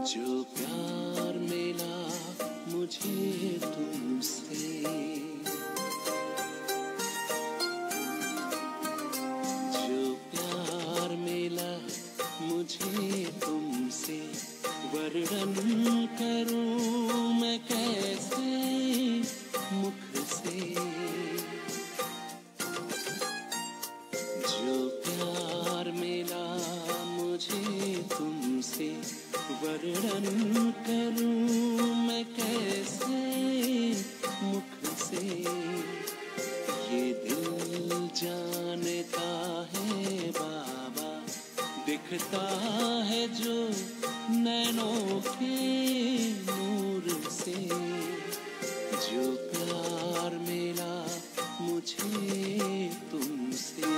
जो प्यार मिला मुझे तुमसे, जो प्यार मिला मुझे तुमसे, वर्णन करूं मैं कैसे मुख से। जो प्यार मिला मुझे तुमसे, वर्णन करूं मैं कैसे मुख से। ये दिल जानता है बाबा, दिखता है जो नैनों के नूर से। जो प्यार मिला मुझे तुमसे,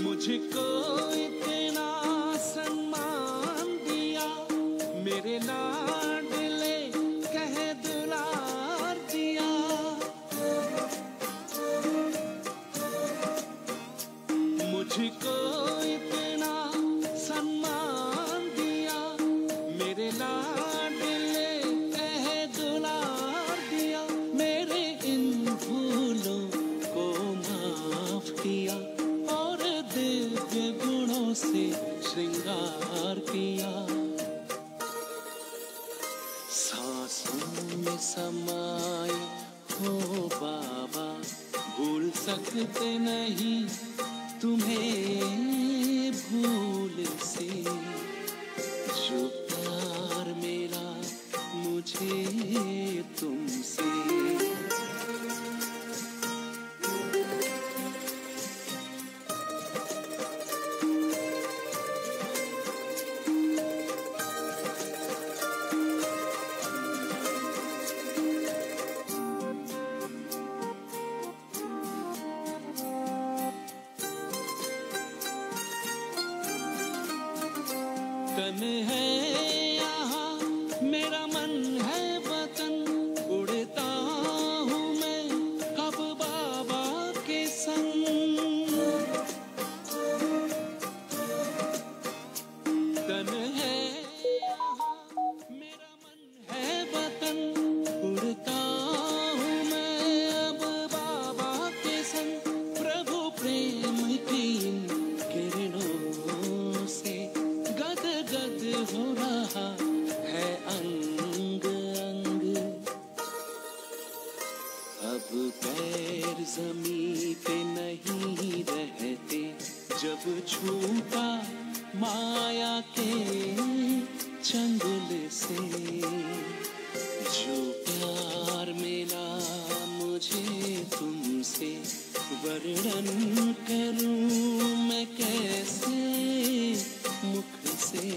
मुझको इतना सम्मान दिया, मेरे लाडले कह दुलार दिया। मुझको इतना सम्मान दिया, मेरे लाडले कह दुलार दिया। मेरे इन भूलों को माफ किया और दिव्य गुणों से श्रृंगार किया। सांसों में समाए हो बाबा, भूल सकते नहीं तुम्हें भूल से। जो प्यार मिला मुझे तुमसे, तन है यहाँ मेरा मन है वतन, उड़ता हूँ मैं अब बाबा के संग। तन है यहाँ मेरा मन है वतन, उड़ता हूँ मैं अब बाबा के संग। प्रभु प्रेम की इन किरणों से गद गद हो रहा है अंग अंग। अब पैर ज़मीं पे नहीं रहते, जब छूटा माया के चंगुल से। जो प्यार मिला मुझे तुमसे, वर्णन करूं मैं कैसे मुख से।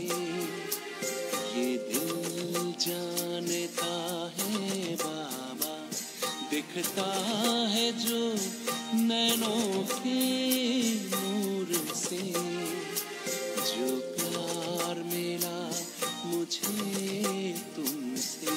ये दिल जानता है बाबा, दिखता है जो नैनों के नूर से। जो प्यार मिला मुझे तुमसे,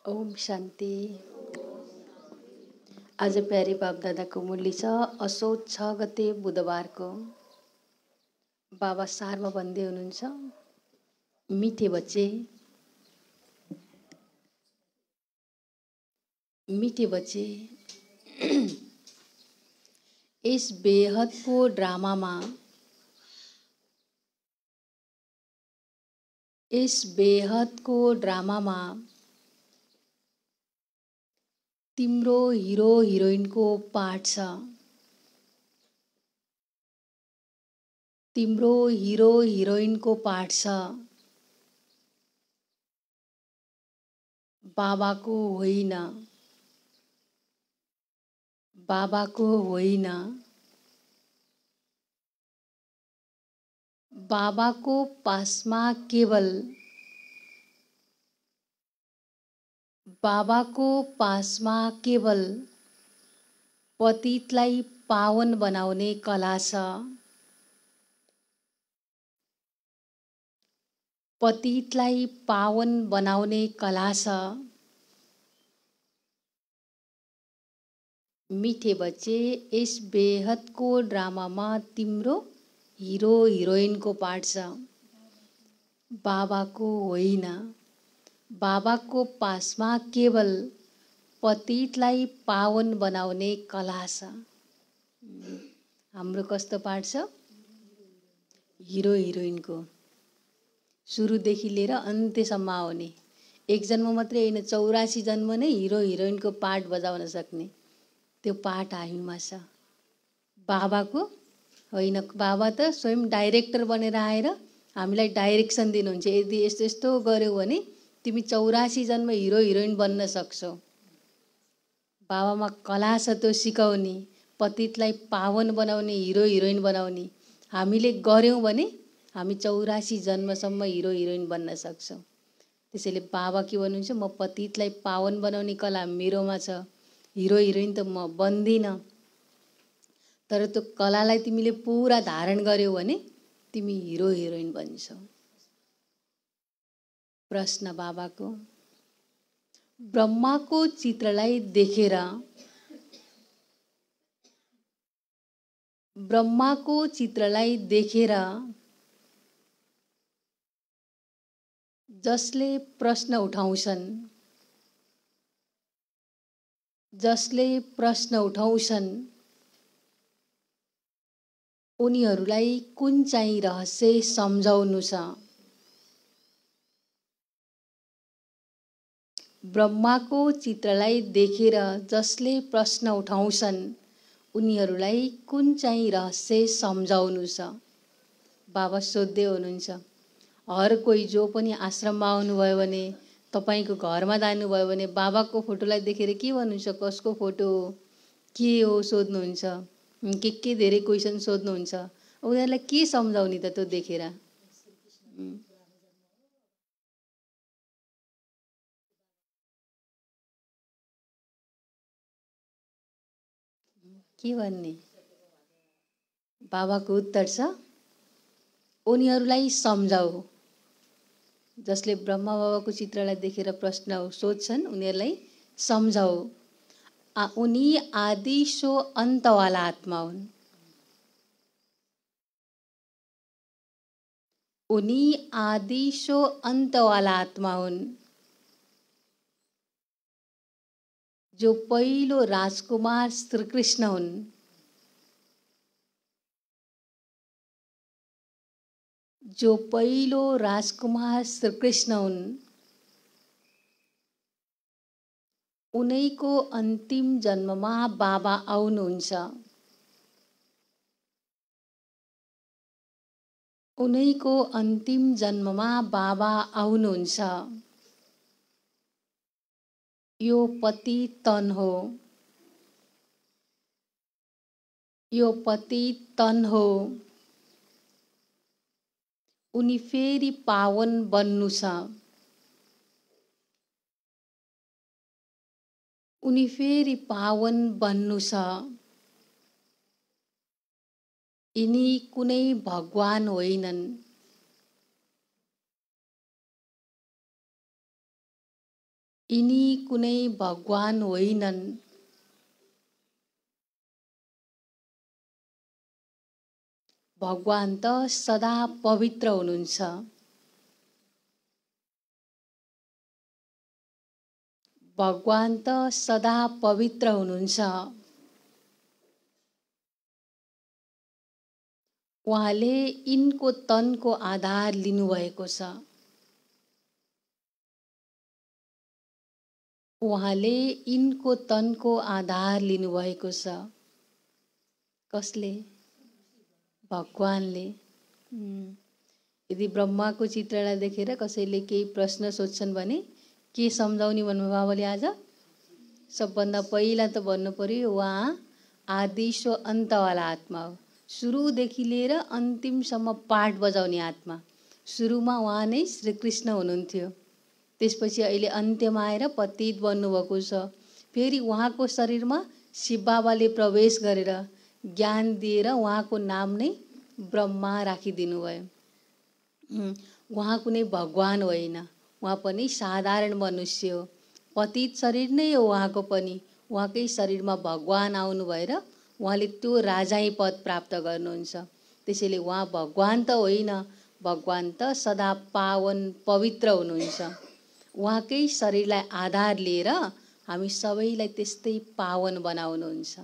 ओम शान्ति। आज प्यारे बाप दादाको मुरली छ, असोज 6 गते बुधबारको। बाबा सारमा भन्दै हुनुहुन्छ, मीठे बच्चे, मीठे बच्चे, इस बेहदको ड्रामामा, इस बेहदको ड्रामामा तिम्रो हिरो हिरोइनको पाठ छ। तिम्रो हिरो हिरोइनको पाठ छ। बाबाको होइन। बाबाको होइन। बाबाको पासमा केवल बाबाको पासमा केवल पतितलाई पावन बनाउने कला छ। पतितलाई पावन बनाउने कला छ। मिठे बच्चे, यस बेहदको ड्रामामा तिम्रो हिरो हिरोइनको पाठ छ। बाबाको होइन। बाबाको पासमा केवल पतितलाई पावन बनाउने कला छ। हाम्रो कस्तो पाठ छ? हिरो हिरोइनको। सुरुदेखि लिएर अन्त्यसम्म आउने। एक जन्म मात्रै होइन, 84 जन्म नै हिरो हिरोइनको पाठ बजाउन सक्ने त्यो पाठ हामीमा छ। बाबाको होइन। बाबा त स्वयं डाइरेक्टर बनेर आएर हामीलाई डाइरेक्सन दिनुहुन्छ। यदि यस्तो यस्तो गर्यौ भने तिमी 84 जन्म हिरो हिरोइन बन्न सक्छौ। बाबामा कला छ त्यो सिकाउने, पतितलाई पावन बनाउने, हिरो हिरोइन बनाउने। हामीले गर्यौँ भने हामी 84 जन्मसम्म हिरो हिरोइन बन्न सक्छौँ। त्यसैले बाबा के भन्नुहुन्छ? म पतितलाई पावन बनाउने कला मेरोमा छ। हिरो हिरोइन त म बन्दिनँ, तर त्यो कलालाई तिमीले पुरा धारण गर्यौ भने तिमी हिरो हिरोइन बन्छौ। प्रश्न बाबाको, ब्रह्माको चित्रलाई देखेर ब्रह्माको चित्रलाई देखेर जसले प्रश्न उठाउँछन् उनीहरूलाई कुन चाहिँ रहस्य सम्झाउनु छ? ब्रह्माको चित्रलाई देखेर जसले प्रश्न उठाउँछन् उनीहरूलाई कुन चाहिँ रहस्य सम्झाउनु छ? बाबा सोध्दै हुनुहुन्छ। हर कोही जो पनि आश्रममा आउनुभयो भने, तपाईँको घरमा जानुभयो भने बाबाको फोटोलाई देखेर के भन्नुहुन्छ? कसको फोटो हो, के हो सोध्नुहुन्छ। के धेरै क्वेसन सोध्नुहुन्छ। उनीहरूलाई के सम्झाउने त त्यो देखेर? के भन्ने? बाबाको उत्तर छ, उनीहरूलाई सम्झाऊ। जसले ब्रह्मा बाबाको चित्रलाई देखेर प्रश्न सोध्छन् उनीहरूलाई सम्झाऊ। उनी आदि सो अन्तवाला आत्मा हुन्। उनी आदि सो अन्तवाला आत्मा हुन्। जो पहिलो राजकुमार श्रीकृष्ण हुन्। जो पहिलो राजकुमार श्रीकृष्ण हुन्। उनैको अन्तिम जन्ममा बाबा आउनुहुन्छ। उनैको अन्तिम जन्ममा बाबा आउनुहुन्छ। यो पतित तन हो। यो पतित तन हो। उनी फेरि पावन बन्नु छ। उनी फेरि पावन बन्नु छ। यिनी कुनै भगवान होइनन्। यिनी कुनै भगवान होइनन्। भगवान त सदा पवित्र हुनुहुन्छ। भगवान त सदा पवित्र हुनुहुन्छ। उहाँले यिनको तनको आधार लिनुभएको छ। उहाँले यिनको तनको आधार लिनुभएको छ। कसले? भगवानले। यदि ब्रह्माको चित्रलाई देखेर कसैले केही प्रश्न सोध्छन् भने के सम्झाउने भन्नुभयो भने आज सबभन्दा पहिला त भन्नु पर्यो उहाँ आदि सो अन्तवाला आत्मा हो। सुरुदेखि लिएर अन्तिमसम्म पाठ बजाउने आत्मा। सुरुमा उहाँ नै श्रीकृष्ण हुनुहुन्थ्यो, त्यसपछि अहिले अन्त्यमा आएर पतित बन्नुभएको छ। फेरि उहाँको शरीरमा शिव बाबाले प्रवेश गरेर ज्ञान दिएर उहाँको नाम नै ब्रह्मा राखिदिनु भयो। उहाँ कुनै भगवान होइन, उहाँ पनि साधारण मनुष्य हो। पतित शरीर नै हो उहाँको पनि। उहाँकै शरीरमा भगवान आउनु भएर उहाँले त्यो राजाई पद प्राप्त गर्नुहुन्छ। त्यसैले उहाँ भगवान त होइन, भगवान त सदा पावन पवित्र हुनुहुन्छ। उहाँकै शरीरलाई आधार लिएर हामी सबैलाई त्यस्तै पावन बनाउनुहुन्छ।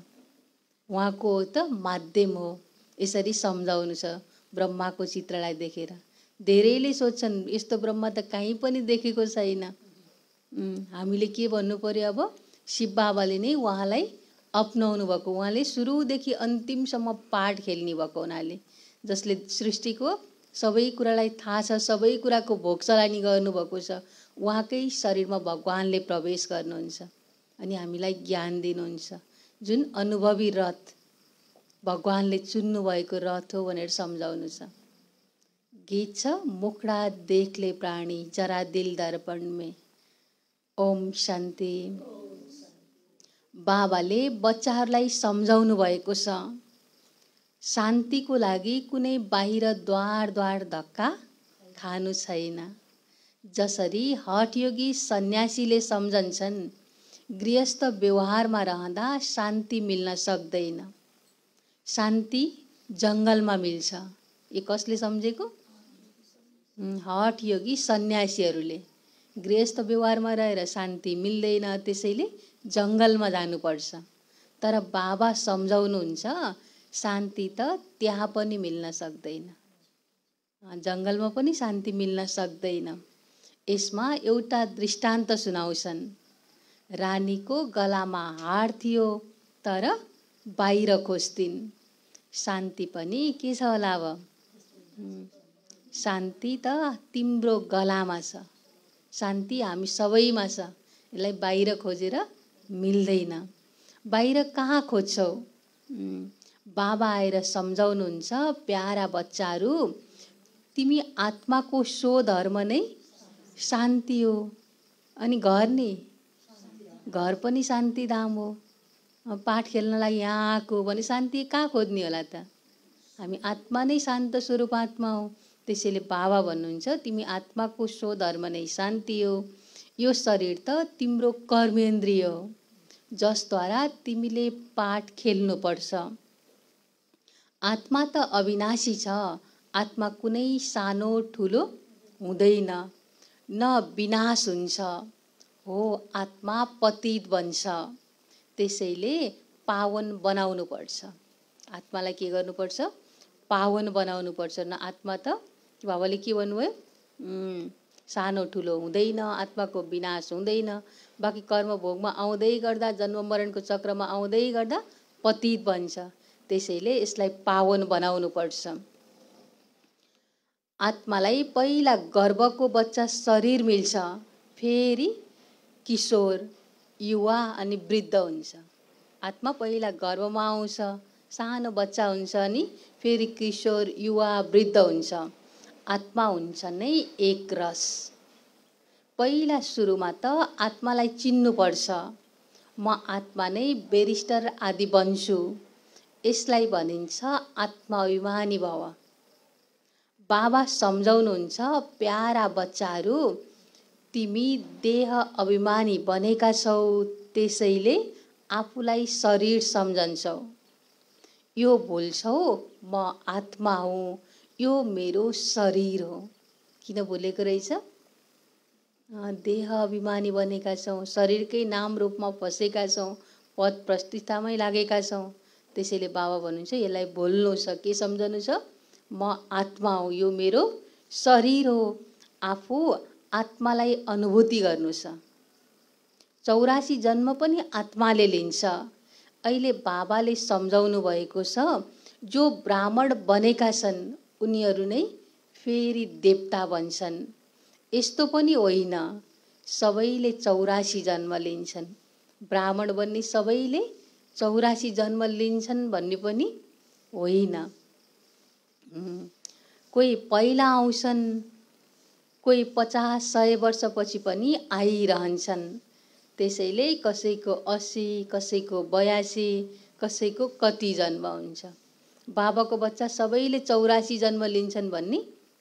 उहाँको त माध्यम हो, यसरी सम्झाउनु छ ब्रह्माको चित्रलाई देखेर। धेरैले सोध्छन् यस्तो ब्रह्मा त कहीँ पनि देखेको छैन। हामीले के भन्नु पर्यो अब? शिव बाबाले नै उहाँलाई अपनाउनु भएको। उहाँले सुरुदेखि अन्तिमसम्म पाठ खेल्ने भएको हुनाले, जसले सृष्टिको सबै कुरालाई थाहा छ, सबै कुराको भोग चलानी गर्नुभएको छ, उहाँकै शरीरमा भगवानले प्रवेश गर्नुहुन्छ अनि हामीलाई ज्ञान दिनुहुन्छ। जुन अनुभवी रथ भगवानले चुन्नु भएको रथ हो भनेर सम्झाउनु छ। गीत छ मुखडा देखले प्राणी जरा दिल दर्पण में। ओम शान्ति। बाबाले बच्चाहरूलाई सम्झाउनु भएको छ, शान्तिको लागि कुनै बाहिर द्वार द्वार धक्का खानु छैन। जसरी हठयोगी सन्यासीले सम्झन्छन् गृहस्थ व्यवहारमा रहँदा शान्ति मिल्न सक्दैन, शान्ति जङ्गलमा मिल्छ। यो कसले सम्झेको? हठयोगी सन्यासीहरूले। गृहस्थ व्यवहारमा रहेर शान्ति मिल्दैन, त्यसैले जङ्गलमा जानुपर्छ। तर बाबा सम्झाउनुहुन्छ शान्ति त त्यहाँ पनि मिल्न सक्दैन, जङ्गलमा पनि शान्ति मिल्न सक्दैन। यसमा एउटा दृष्टान्त सुनाउँछन्। रानीको गलामा हार थियो तर बाहिर खोज्थिन्। शान्ति पनि के छ होला अब? शान्ति त तिम्रो गलामा छ, शान्ति हामी सबैमा छ। यसलाई बाहिर खोजेर मिल्दैन। बाहिर कहाँ खोज्छौ? बाबा आएर सम्झाउनुहुन्छ, प्यारा बच्चाहरू, तिमी आत्माको सो धर्म नै शान्ति हो। अनि घर नि? घर पनि शान्ति धाम हो। पाठ खेल्नलाई यहाँ आएको भने शान्ति कहाँ खोज्ने होला त? हामी आत्मा नै शान्त स्वरूप आत्मा हो। त्यसैले बाबा भन्नुहुन्छ तिमी आत्माको सो धर्म नै शान्ति हो। यो शरीर त तिम्रो कर्मेन्द्रिय हो, जसद्वारा तिमीले पाठ खेल्नुपर्छ। आत्मा त अविनाशी छ। आत्मा कुनै सानो ठुलो हुँदैन, न विनाश हुन्छ। हो, आत्मा पतित बन्छ। त्यसैले पावन बनाउनु पर्छ। आत्मालाई के गर्नुपर्छ? पावन बनाउनु पर्छ। न आत्मा त बाबाले के भन्नुभयो? सानो ठुलो हुँदैन, आत्माको विनाश हुँदैन। बाँकी कर्म भोगमा आउँदै गर्दा, जन्म मरणको चक्रमा आउँदै गर्दा पतित बन्छ। त्यसैले यसलाई पावन बनाउनु पर्छ। आत्मालाई पहिला गर्भको बच्चा शरीर मिल्छ, फेरि किशोर, युवा अनि वृद्ध हुन्छ। आत्मा पहिला गर्भमा आउँछ, सानो बच्चा हुन्छ, अनि फेरि किशोर, युवा, वृद्ध हुन्छ। आत्मा हुन्छ नै एक रस। पहिला सुरुमा त आत्मालाई चिन्नुपर्छ। म आत्मा नै बेरिस्टर आदि बन्छु। यसलाई भनिन्छ आत्माभिमानी भव। बाबा सम्झाउनुहुन्छ, प्यारा बच्चाहरू, तिमी देह अभिमानी बनेका छौ, त्यसैले आफूलाई शरीर सम्झन्छौ। यो भुल्छौ म आत्मा हुँ, यो मेरो शरीर हो। किन भुलेको रहेछ? देह अभिमानी बनेका छौँ, शरीरकै नाम रूपमा फसेका छौँ, पद प्रतिष्ठामै लागेका छौँ। त्यसैले बाबा भन्नुहुन्छ यसलाई भुल्नु छ। के सम्झनु छ? म आत्मा हुँ, यो मेरो शरीर हो। आफू आत्मालाई अनुभूति गर्नु छ। 84 जन्म पनि आत्माले लिन्छ। अहिले बाबाले सम्झाउनु भएको छ, जो ब्राह्मण बनेका छन् उनीहरू नै फेरि देवता बन्छन्। यस्तो पनि होइन सबैले 84 जन्म लिन्छन्, ब्राह्मण बन्ने सबैले 84 जन्म लिन्छन् भन्ने पनि होइन। कोही पहिला आउँछन्, कोही 50-100 वर्षपछि पनि आइरहन्छन्। त्यसैले कसैको 80, कसैको 82, कसैको कति जन्म हुन्छ। बाबाको बच्चा सबैले 84 जन्म लिन्छन् भन्ने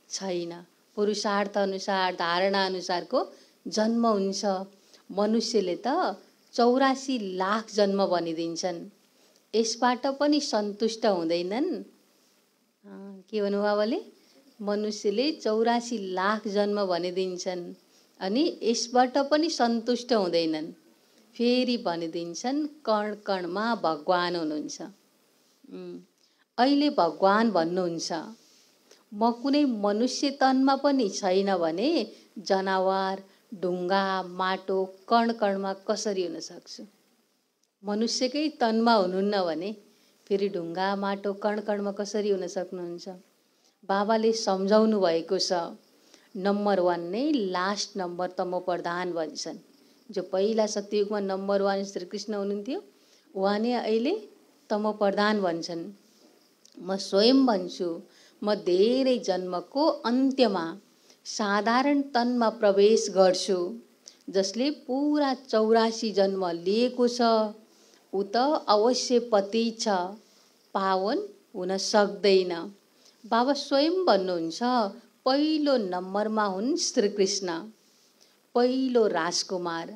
छैन। पुरुषार्थ अनुसार, धारणा अनुसारको जन्म हुन्छ। मनुष्यले त 84 लाख जन्म भनिदिन्छन्, यसबाट पनि सन्तुष्ट हुँदैनन्। के भन्नु बाबाले? मनुष्यले 84 लाख जन्म भनिदिन्छन् अनि यसबाट पनि सन्तुष्ट हुँदैनन्। फेरि भनिदिन्छन् कण कणमा भगवान हुनुहुन्छ। अहिले भगवान भन्नुहुन्छ, म कुनै मनुष्य तनमा पनि छैन भने जनावर, ढुङ्गा, माटो, कण कणमा कसरी हुन सक्छु? मनुष्यकै तनमा हुनुहुन्न भने फेरि ढुङ्गा, माटो, कण कणमा कसरी हुन सक्नुहुन्छ? बाबाले सम्झाउनु भएको छ, नम्बर 1 नै लास्ट नम्बर तमो प्रधान भन्छन्। जो पहिला सत्ययुगमा नम्बर 1 श्रीकृष्ण हुनुहुन्थ्यो, उहाँ नै अहिले तमो प्रधान भन्छन्। म स्वयं भन्छु, म धेरै जन्मको अन्त्यमा साधारण तनमा प्रवेश गर्छु। जसले पुरा 84 जन्म लिएको छ ऊ त अवश्य पति छ, पावन हुन सक्दैन। बाबा स्वयं भन्नुहुन्छ, पहिलो नम्बरमा हुन् श्रीकृष्ण, पहिलो राजकुमार।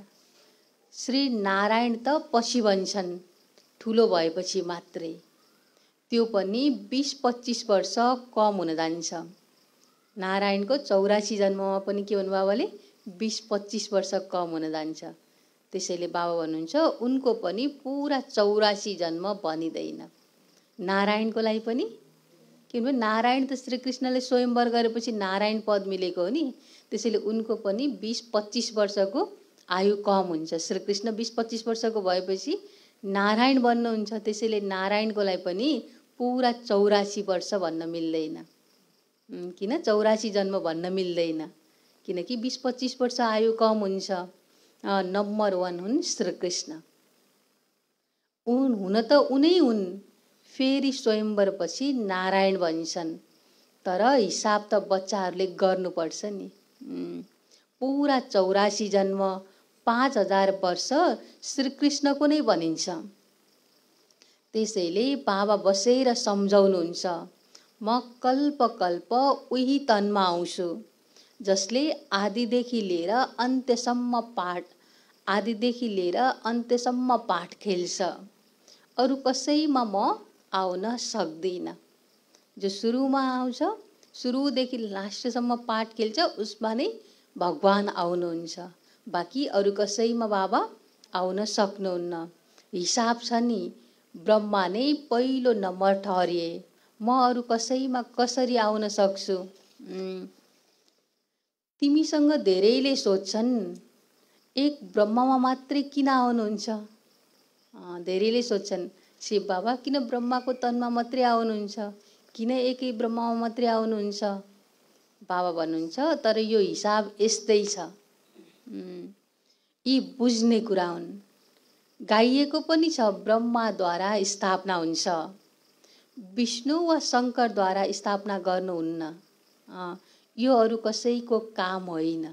श्री नारायण त पछि बन्छन्, ठुलो भएपछि मात्रै। त्यो पनि 20-25 वर्ष कम हुन जान्छ। नारायणको 84 जन्ममा पनि के भन्नु बाबाले? 20-25 वर्ष कम हुन जान्छ। त्यसैले बाबा भन्नुहुन्छ, उनको पनि पुरा 84 जन्म बनिँदैन। नारायणको लागि पनि के भन्नु? नारायण त श्रीकृष्णले स्वयंवर गरेपछि नारायण पद मिलेको हो नि। त्यसैले उनको पनि 20-25 वर्षको आयु कम हुन्छ। श्रीकृष्ण 20-25 वर्षको भएपछि नारायण बन्नुहुन्छ। त्यसैले नारायणको लागि पनि पुरा 84 वर्ष भन्न मिल्दैन। किन 84 जन्म भन्न मिल्दैन? किनकि 20-25 वर्ष आयु कम हुन्छ। नम्बर 1 हुन् श्रीकृष्ण। हुन त उनै हुन्, फेरि स्वयंवरपछि नारायण भन्छन्। तर हिसाब त बच्चाहरूले गर्नुपर्छ नि। पुरा 84 जन्म 5000 वर्ष श्रीकृष्णको नै भनिन्छ। त्यसैले बाबा बसेर सम्झाउनुहुन्छ, म कल्प कल्प उही तनमा आउँछु जसले आदिदेखि लिएर अन्त्यसम्म पाठ खेल्छ। अरू कसैमा म आउन सक्दिनँ। जो सुरुमा आउँछ, सुरुदेखि लास्टसम्म पाठ खेल्छ, उसमा नै भगवान आउनुहुन्छ। बाँकी अरू कसैमा बाबा आउन सक्नुहुन्न। हिसाब छ नि, ब्रह्मा नै पहिलो नम्बर ठहरिए, म अरू कसैमा कसरी आउन सक्छु? तिमीसँग धेरैले सोध्छन्, एक ब्रह्मामा मात्रै किन आउनुहुन्छ? धेरैले सोध्छन्, शिव बाबा किन ब्रह्माको तनमा मात्रै आउनुहुन्छ? किन एकै ब्रह्मामा मात्रै आउनुहुन्छ? बाबा भन्नुहुन्छ, तर यो हिसाब यस्तै छ। यी बुझ्ने कुरा हुन्। गाइएको पनि छ, ब्रह्माद्वारा स्थापना हुन्छ, विष्णु वा शङ्करद्वारा स्थापना गर्नुहुन्न। यो अरू कसैको काम होइन।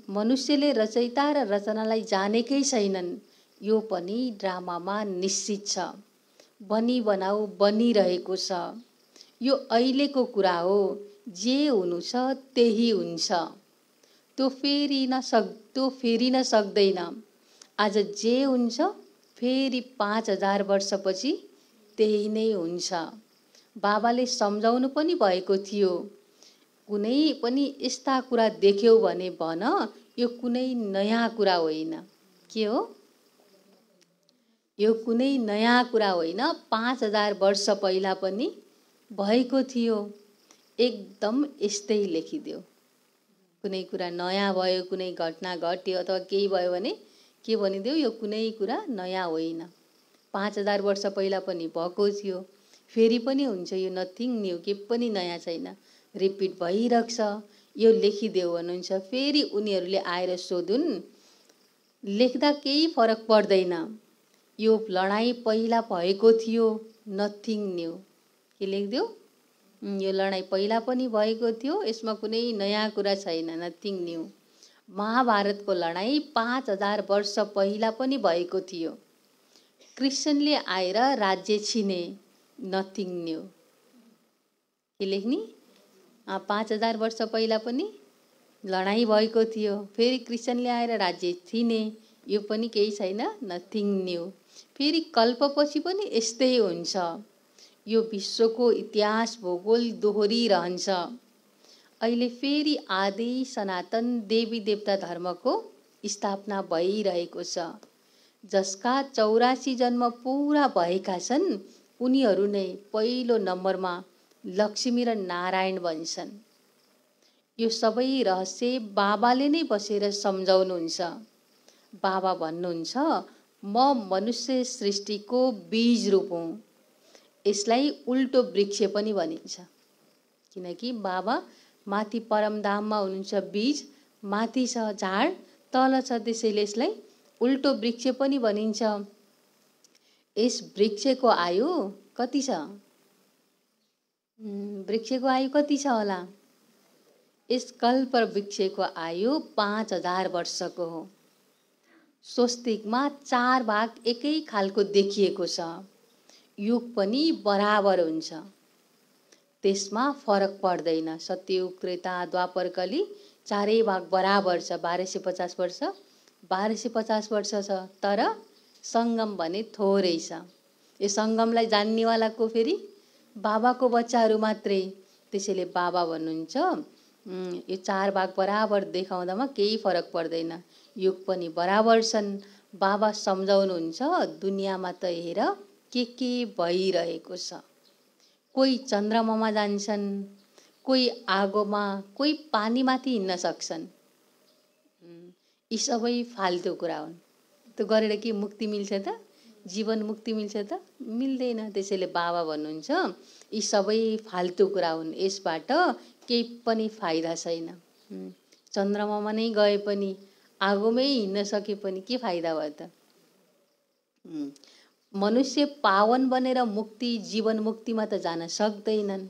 मनुष्यले रचयिता र रचनालाई जानेकै छैनन्। यो पनि ड्रामामा निश्चित छ। बनी बनाऊ बनिरहेको छ। यो अहिलेको कुरा हो, जे हुनु छ त्यही हुन्छ। त्यो फेरिन सक्दैन। आज जे हुन्छ फेरि 5000 वर्षपछि त्यही नै हुन्छ। बाबाले सम्झाउनु पनि भएको थियो, कुनै पनि यस्ता कुरा देख्यौ भने भन, यो कुनै नयाँ कुरा होइन। के हो? यो कुनै नयाँ कुरा होइन। 5000 वर्ष पहिला पनि भएको थियो। एकदम यस्तै लेखिदेऊ। कुनै कुरा नयाँ भयो, कुनै घटना घट्यो अथवा केही भयो भने के भनिदेऊ, यो कुनै कुरा नयाँ होइन, 5000 वर्ष पहिला पनि भएको थियो, फेरि पनि हुन्छ, यो नथिङ न्यू, के पनि नयाँ छैन, रिपिट भइरहेको छ, यो लेखिदेऊ भन्नुहुन्छ। फेरि उनीहरूले आएर सोधुन्, लेख्दा केही फरक पर्दैन, यो लडाईँ पहिला भएको थियो, नथिङ न्यू, के लेखिदेऊ, यो लडाईँ पहिला पनि भएको थियो, यसमा कुनै नयाँ कुरा छैन, नथिङ न्यू। महाभारतको लडाईँ 5000 वर्ष पहिला पनि भएको थियो, कृष्णले आएर राज्य छिने, नथिङ न्यू, के लेख्ने, 5000 वर्ष पहिला पनि लडाईँ भएको थियो, फेरि कृष्णले आएर राज्य छिने, यो पनि केही छैन, नथिङ न्यू। फेरि कल्पपछि पनि यस्तै हुन्छ, यो विश्वको इतिहास भूगोल दोहोरिरहन्छ। अहिले फेरि आदि सनातन देवी देवता धर्मको स्थापना भइरहेको छ, जसका 84 जन्म पूरा भएका छन्, उनीहरू नै पहिलो नम्बरमा लक्ष्मी र नारायण बन्छन्। यो सबै रहस्य बाबाले नै बसेर सम्झाउनुहुन्छ। बाबा भन्नुहुन्छ, म मनुष्य सृष्टिको बीज रूप हुँ। यसलाई उल्टो वृक्ष पनि भनिन्छ, किनकि बाबा माथि परमधाममा हुनुहुन्छ, बीज माथि छ, झाड तल छ, त्यसैले यसलाई उल्टो वृक्ष पनि भनिन्छ। यस वृक्षको आयु कति छ? वृक्षको आयु कति छ होला? यस कल्प वृक्षको आयु 5000 वर्षको हो। स्वस्तिकमा 4 भाग एकै खालको देखिएको छ, युग पनि बराबर हुन्छ, त्यसमा फरक पर्दैन। सत्ययुग, त्रेता, द्वापर, कली 4 भाग बराबर छ, 1250 वर्ष 1250 वर्ष छ, तर सङ्गम भने थोरै छ। यो सङ्गमलाई जान्नेवाला को? फेरि बाबाको बच्चाहरू मात्रै। त्यसैले बाबा भन्नुहुन्छ, यो 4 भाग बराबर देखाउँदामा केही फरक पर्दैन, युग पनि बराबर छन्। बाबा सम्झाउनुहुन्छ, दुनियाँमा त हेर के भइरहेको छ, कोही चन्द्रमामा जान्छन्, कोही आगोमा, कोही पानीमाथि हिँड्न सक्छन्, यी सबै फाल्तु कुरा हुन्। त्यो गरेर के मुक्ति मिल्छ त? जीवन मुक्ति मिल्छ त? मिल्दैन। त्यसैले बाबा भन्नुहुन्छ, यी सबै फाल्तु कुरा हुन्, यसबाट केही पनि फाइदा छैन। चन्द्रमामा नै गए पनि, आगोमै हिँड्न सके पनि के फाइदा भयो त? मनुष्य पावन बनेर मुक्ति, जीवन मुक्तिमा त जान सक्दैनन्,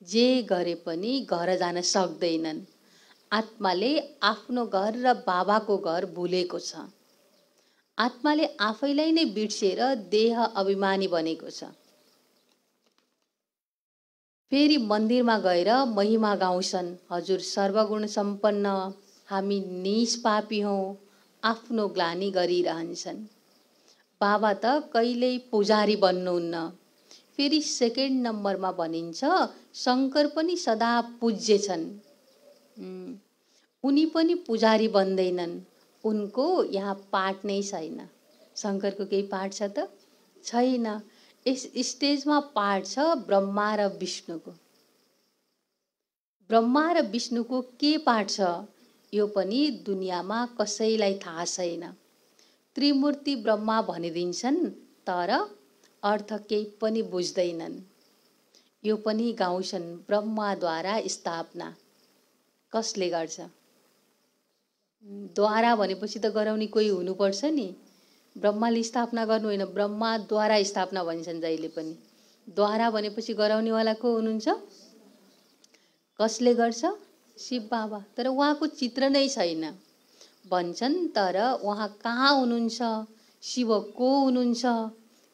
जे गरे पनि घर जान सक्दैनन्। आत्माले आफ्नो घर र बाबाको घर भुलेको छ। आत्माले आफैलाई नै बिर्सेर देह अभिमानी बनेको छ। फेरि मन्दिरमा गएर महिमा गाउँछन्, हजुर सर्वगुण सम्पन्न, हामी निष्पापी हौँ, आफ्नो ग्लानी गरिरहन्छन्। बाबा त कहिल्यै पुजारी बन्नुहुन्न। फेरि सेकेन्ड नम्बरमा भनिन्छ, शङ्कर पनि सदा पूज्य छन्, उनी पनि पुजारी बन्दैनन्, उनको यहाँ पाठ नै छैन। शङ्करको केही पाठ छ त? छैन। यस स्टेजमा पाठ छ ब्रह्मा र विष्णुको। ब्रह्मा र विष्णुको के पाठ छ, यो पनि दुनियाँमा कसैलाई थाहा छैन। त्रिमूर्ति ब्रह्मा भनिदिन्छन्, तर अर्थ केही पनि बुझ्दैनन्। यो पनि गाउँछन्, ब्रह्माद्वारा स्थापना। कसले गर्छ? द्वारा भनेपछि त गराउने कोही हुनुपर्छ नि। ब्रह्माले स्थापना गर्नु होइन, ब्रह्माद्वारा स्थापना भन्छन् जहिले पनि। द्वारा भनेपछि गराउनेवाला को हुनुहुन्छ? कसले गर्छ? शिव बाबा। तर उहाँको चित्र नै छैन भन्छन्, तर उहाँ कहाँ हुनुहुन्छ, शिव को हुनुहुन्छ,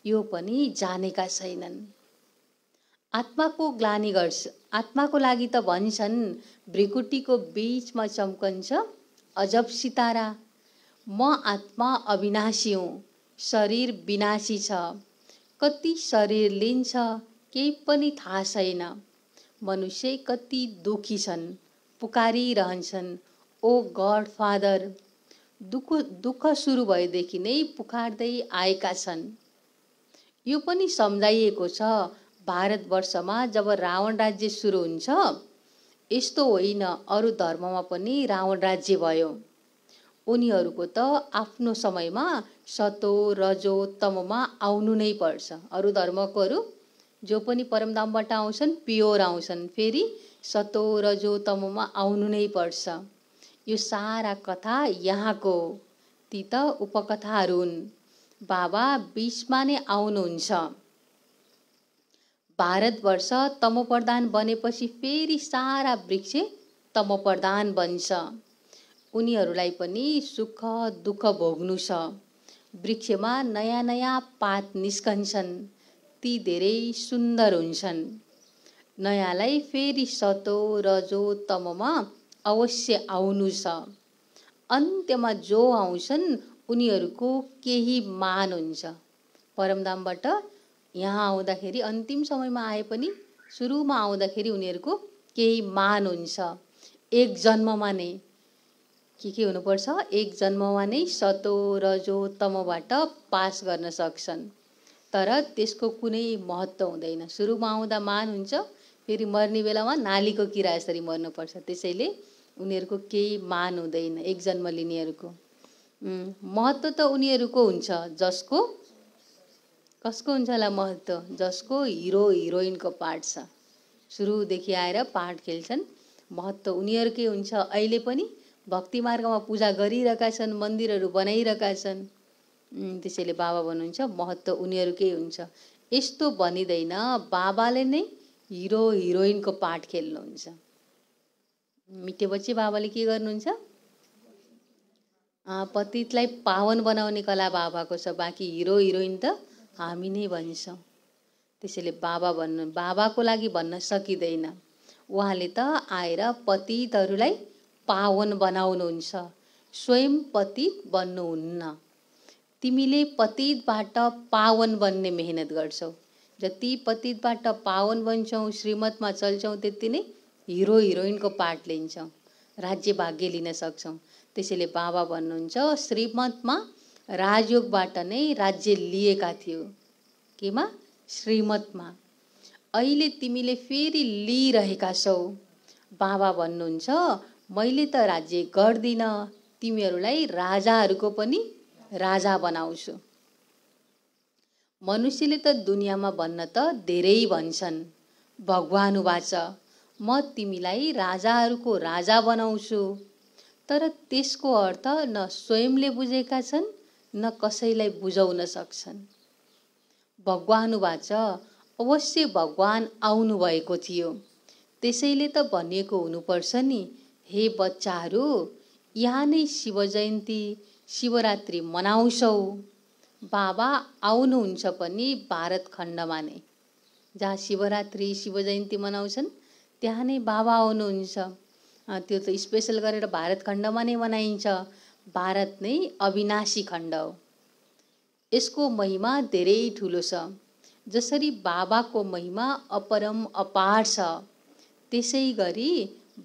यो पनि जानेका छैनन्। आत्माको ग्लानी गर्छ, आत्माको लागि त भन्छन्, भ्रिकुटीको बीचमा चम्कन्छ अजब सितारा। म आत्मा अविनाशी हुँ, शरीर विनाशी छ, कति शरीर लिन्छ केही पनि थाहा छैन। मनुष्य कति दुखी छन्, पुकारिरहन्छन्, ओ गड फादर। दुःख सुरु भएदेखि नै पुकार्दै आएका छन्। यो पनि सम्झाइएको छ, भारतवर्षमा जब रावण राज्य सुरु हुन्छ, यस्तो होइन, अरू धर्ममा पनि रावण राज्य भयो। उनीहरूको त आफ्नो समयमा सतो रजो तममा आउनु नै पर्छ। अरू धर्मकोहरू जो पनि परमधामबाट आउँछन् प्योर आउँछन्, फेरि सतो रजो तममा आउनु नै पर्छ। यो सारा कथा यहाँको ती त उपकथाहरू हुन्। बाबा बिचमा नै आउनुहुन्छ। भारतवर्ष तमोप्रधान बनेपछि फेरि सारा वृक्ष तमोप्रधान बन्छ। उनीहरूलाई पनि सुख दुःख भोग्नु छ। वृक्षमा नयाँ नयाँ पात निस्कन्छन्, ती धेरै सुन्दर हुन्छन्। नयाँलाई फेरि सतो रजो तममा अवश्य आउनु छ। अन्त्यमा जो आउँछन् उनीहरूको केही मान हुन्छ। परमधामबाट यहाँ आउँदाखेरि अन्तिम समयमा आए पनि सुरुमा आउँदाखेरि उनीहरूको केही मान हुन्छ। एक जन्ममा नै के हुनुपर्छ? एक जन्ममा नै सतो रजो तमबाट पास गर्न सक्छन्। तर त्यसको कुनै महत्त्व हुँदैन। सुरुमा आउँदा मान हुन्छ, फेरि मर्ने बेलामा नालीको किरा यसरी मर्नुपर्छ। त्यसैले उनीहरूको केही मान हुँदैन एक जन्म लिनेहरूको। महत्त्व त उनीहरूको हुन्छ जसको कसको हुन्छ होला महत्त्व? जसको हिरो हिरोइनको पार्ट छ। सुरुदेखि आएर पार्ट खेल्छन्, महत्त्व उनीहरूकै हुन्छ। अहिले पनि भक्ति मार्गमा पूजा गरिरहेका छन्, मन्दिरहरू बनाइरहेका छन्। त्यसैले बाबा भन्नुहुन्छ महत्त्व उनीहरूकै हुन्छ। यस्तो भनिँदैन, बाबाले नै हिरो हिरोइनको पार्ट खेल्नुहुन्छ। मिटेपछि बाबाले के गर्नुहुन्छ? पतितलाई पावन बनाउने कला बाबाको छ, बाँकी हिरो हिरोइन त हामी नै भन्छौँ। त्यसैले बाबाको लागि भन्न सकिँदैन। उहाँले त आएर पतितहरूलाई पावन बनाउनुहुन्छ, स्वयं पतित बन्नुहुन्न। तिमीले पतितबाट पावन बन्ने मेहनत गर्छौ। जति पतितबाट पावन बन्छौँ, श्रीमतमा चल्छौँ, त्यति नै हिरो हिरोइनको पार्ट लिन्छौँ, राज्य भाग्य लिन सक्छौँ। त्यसैले बाबा भन्नुहुन्छ श्रीमतमा राजयोगबाट नै राज्य लिएका थियो। केमा? श्रीमतमा। अहिले तिमीले फेरि लिइरहेका छौ। बाबा भन्नुहुन्छ मैले त राज्य गर्दिनँ, तिमीहरूलाई राजाहरूको पनि राजा बनाउँछु। मनुष्यले त दुनियाँमा भन्न त धेरै भन्छन्। भगवान वाच म तिमीलाई राजाहरूको राजा बनाउँछु। तर त्यसको अर्थ न स्वयंले बुझेका छन्, न कसैलाई बुझाउन सक्छन्। भगवान वाच अवश्य भगवान आउनुभएको थियो। त्यसैले त भनिएको हुनुपर्छ नि, हे बच्चाहरू यहाँ नै शिव जयन्ती शिवरात्रि मनाउँछौ। बाबा आउनुहुन्छ पनि भारत खण्डमा नै। जहाँ शिवरात्रि शिव जयन्ती मनाउँछन् त्यहाँ नै बाबा आउनुहुन्छ। त्यो त स्पेसल गरेर भारत खण्डमा नै मनाइन्छ। भारत नै अविनाशी खण्ड हो। यसको महिमा धेरै ठुलो छ। जसरी बाबाको महिमा अपरम अपार छ, त्यसै गरी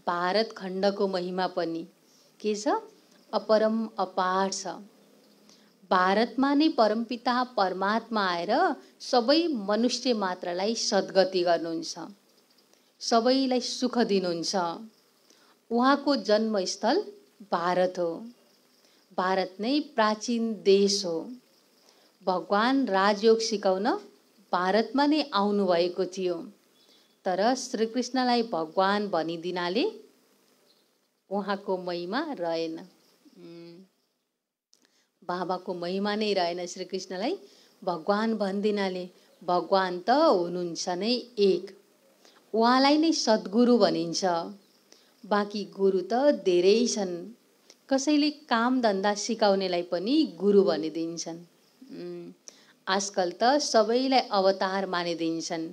भारत खण्डको महिमा पनि के छ? अपरम अपार छ। भारतमा नै परमपिता परमात्मा आएर सबै मनुष्य मात्रलाई सद्गति गर्नुहुन्छ, सबैलाई सुख दिनुहुन्छ। उहाँको जन्मस्थल भारत हो। भारत नै प्राचीन देश हो। भगवान राजयोग सिकाउन भारतमा नै आउनुभएको थियो। तर श्रीकृष्णलाई भगवान भनिदिनाले उहाँको महिमा रहेन। बाबाको महिमा नै रहेन। श्रीकृष्णलाई भगवान भनिदिनाले भगवान त हुनुहुन्छ नै एक। उहाँलाई नै सद्गुरु भनिन्छ। बाँकी गुरु त धेरै छन्। कसैले काम धन्दा सिकाउनेलाई पनि गुरु भनिदिन्छन्। आजकल त सबैलाई अवतार मानिदिन्छन्,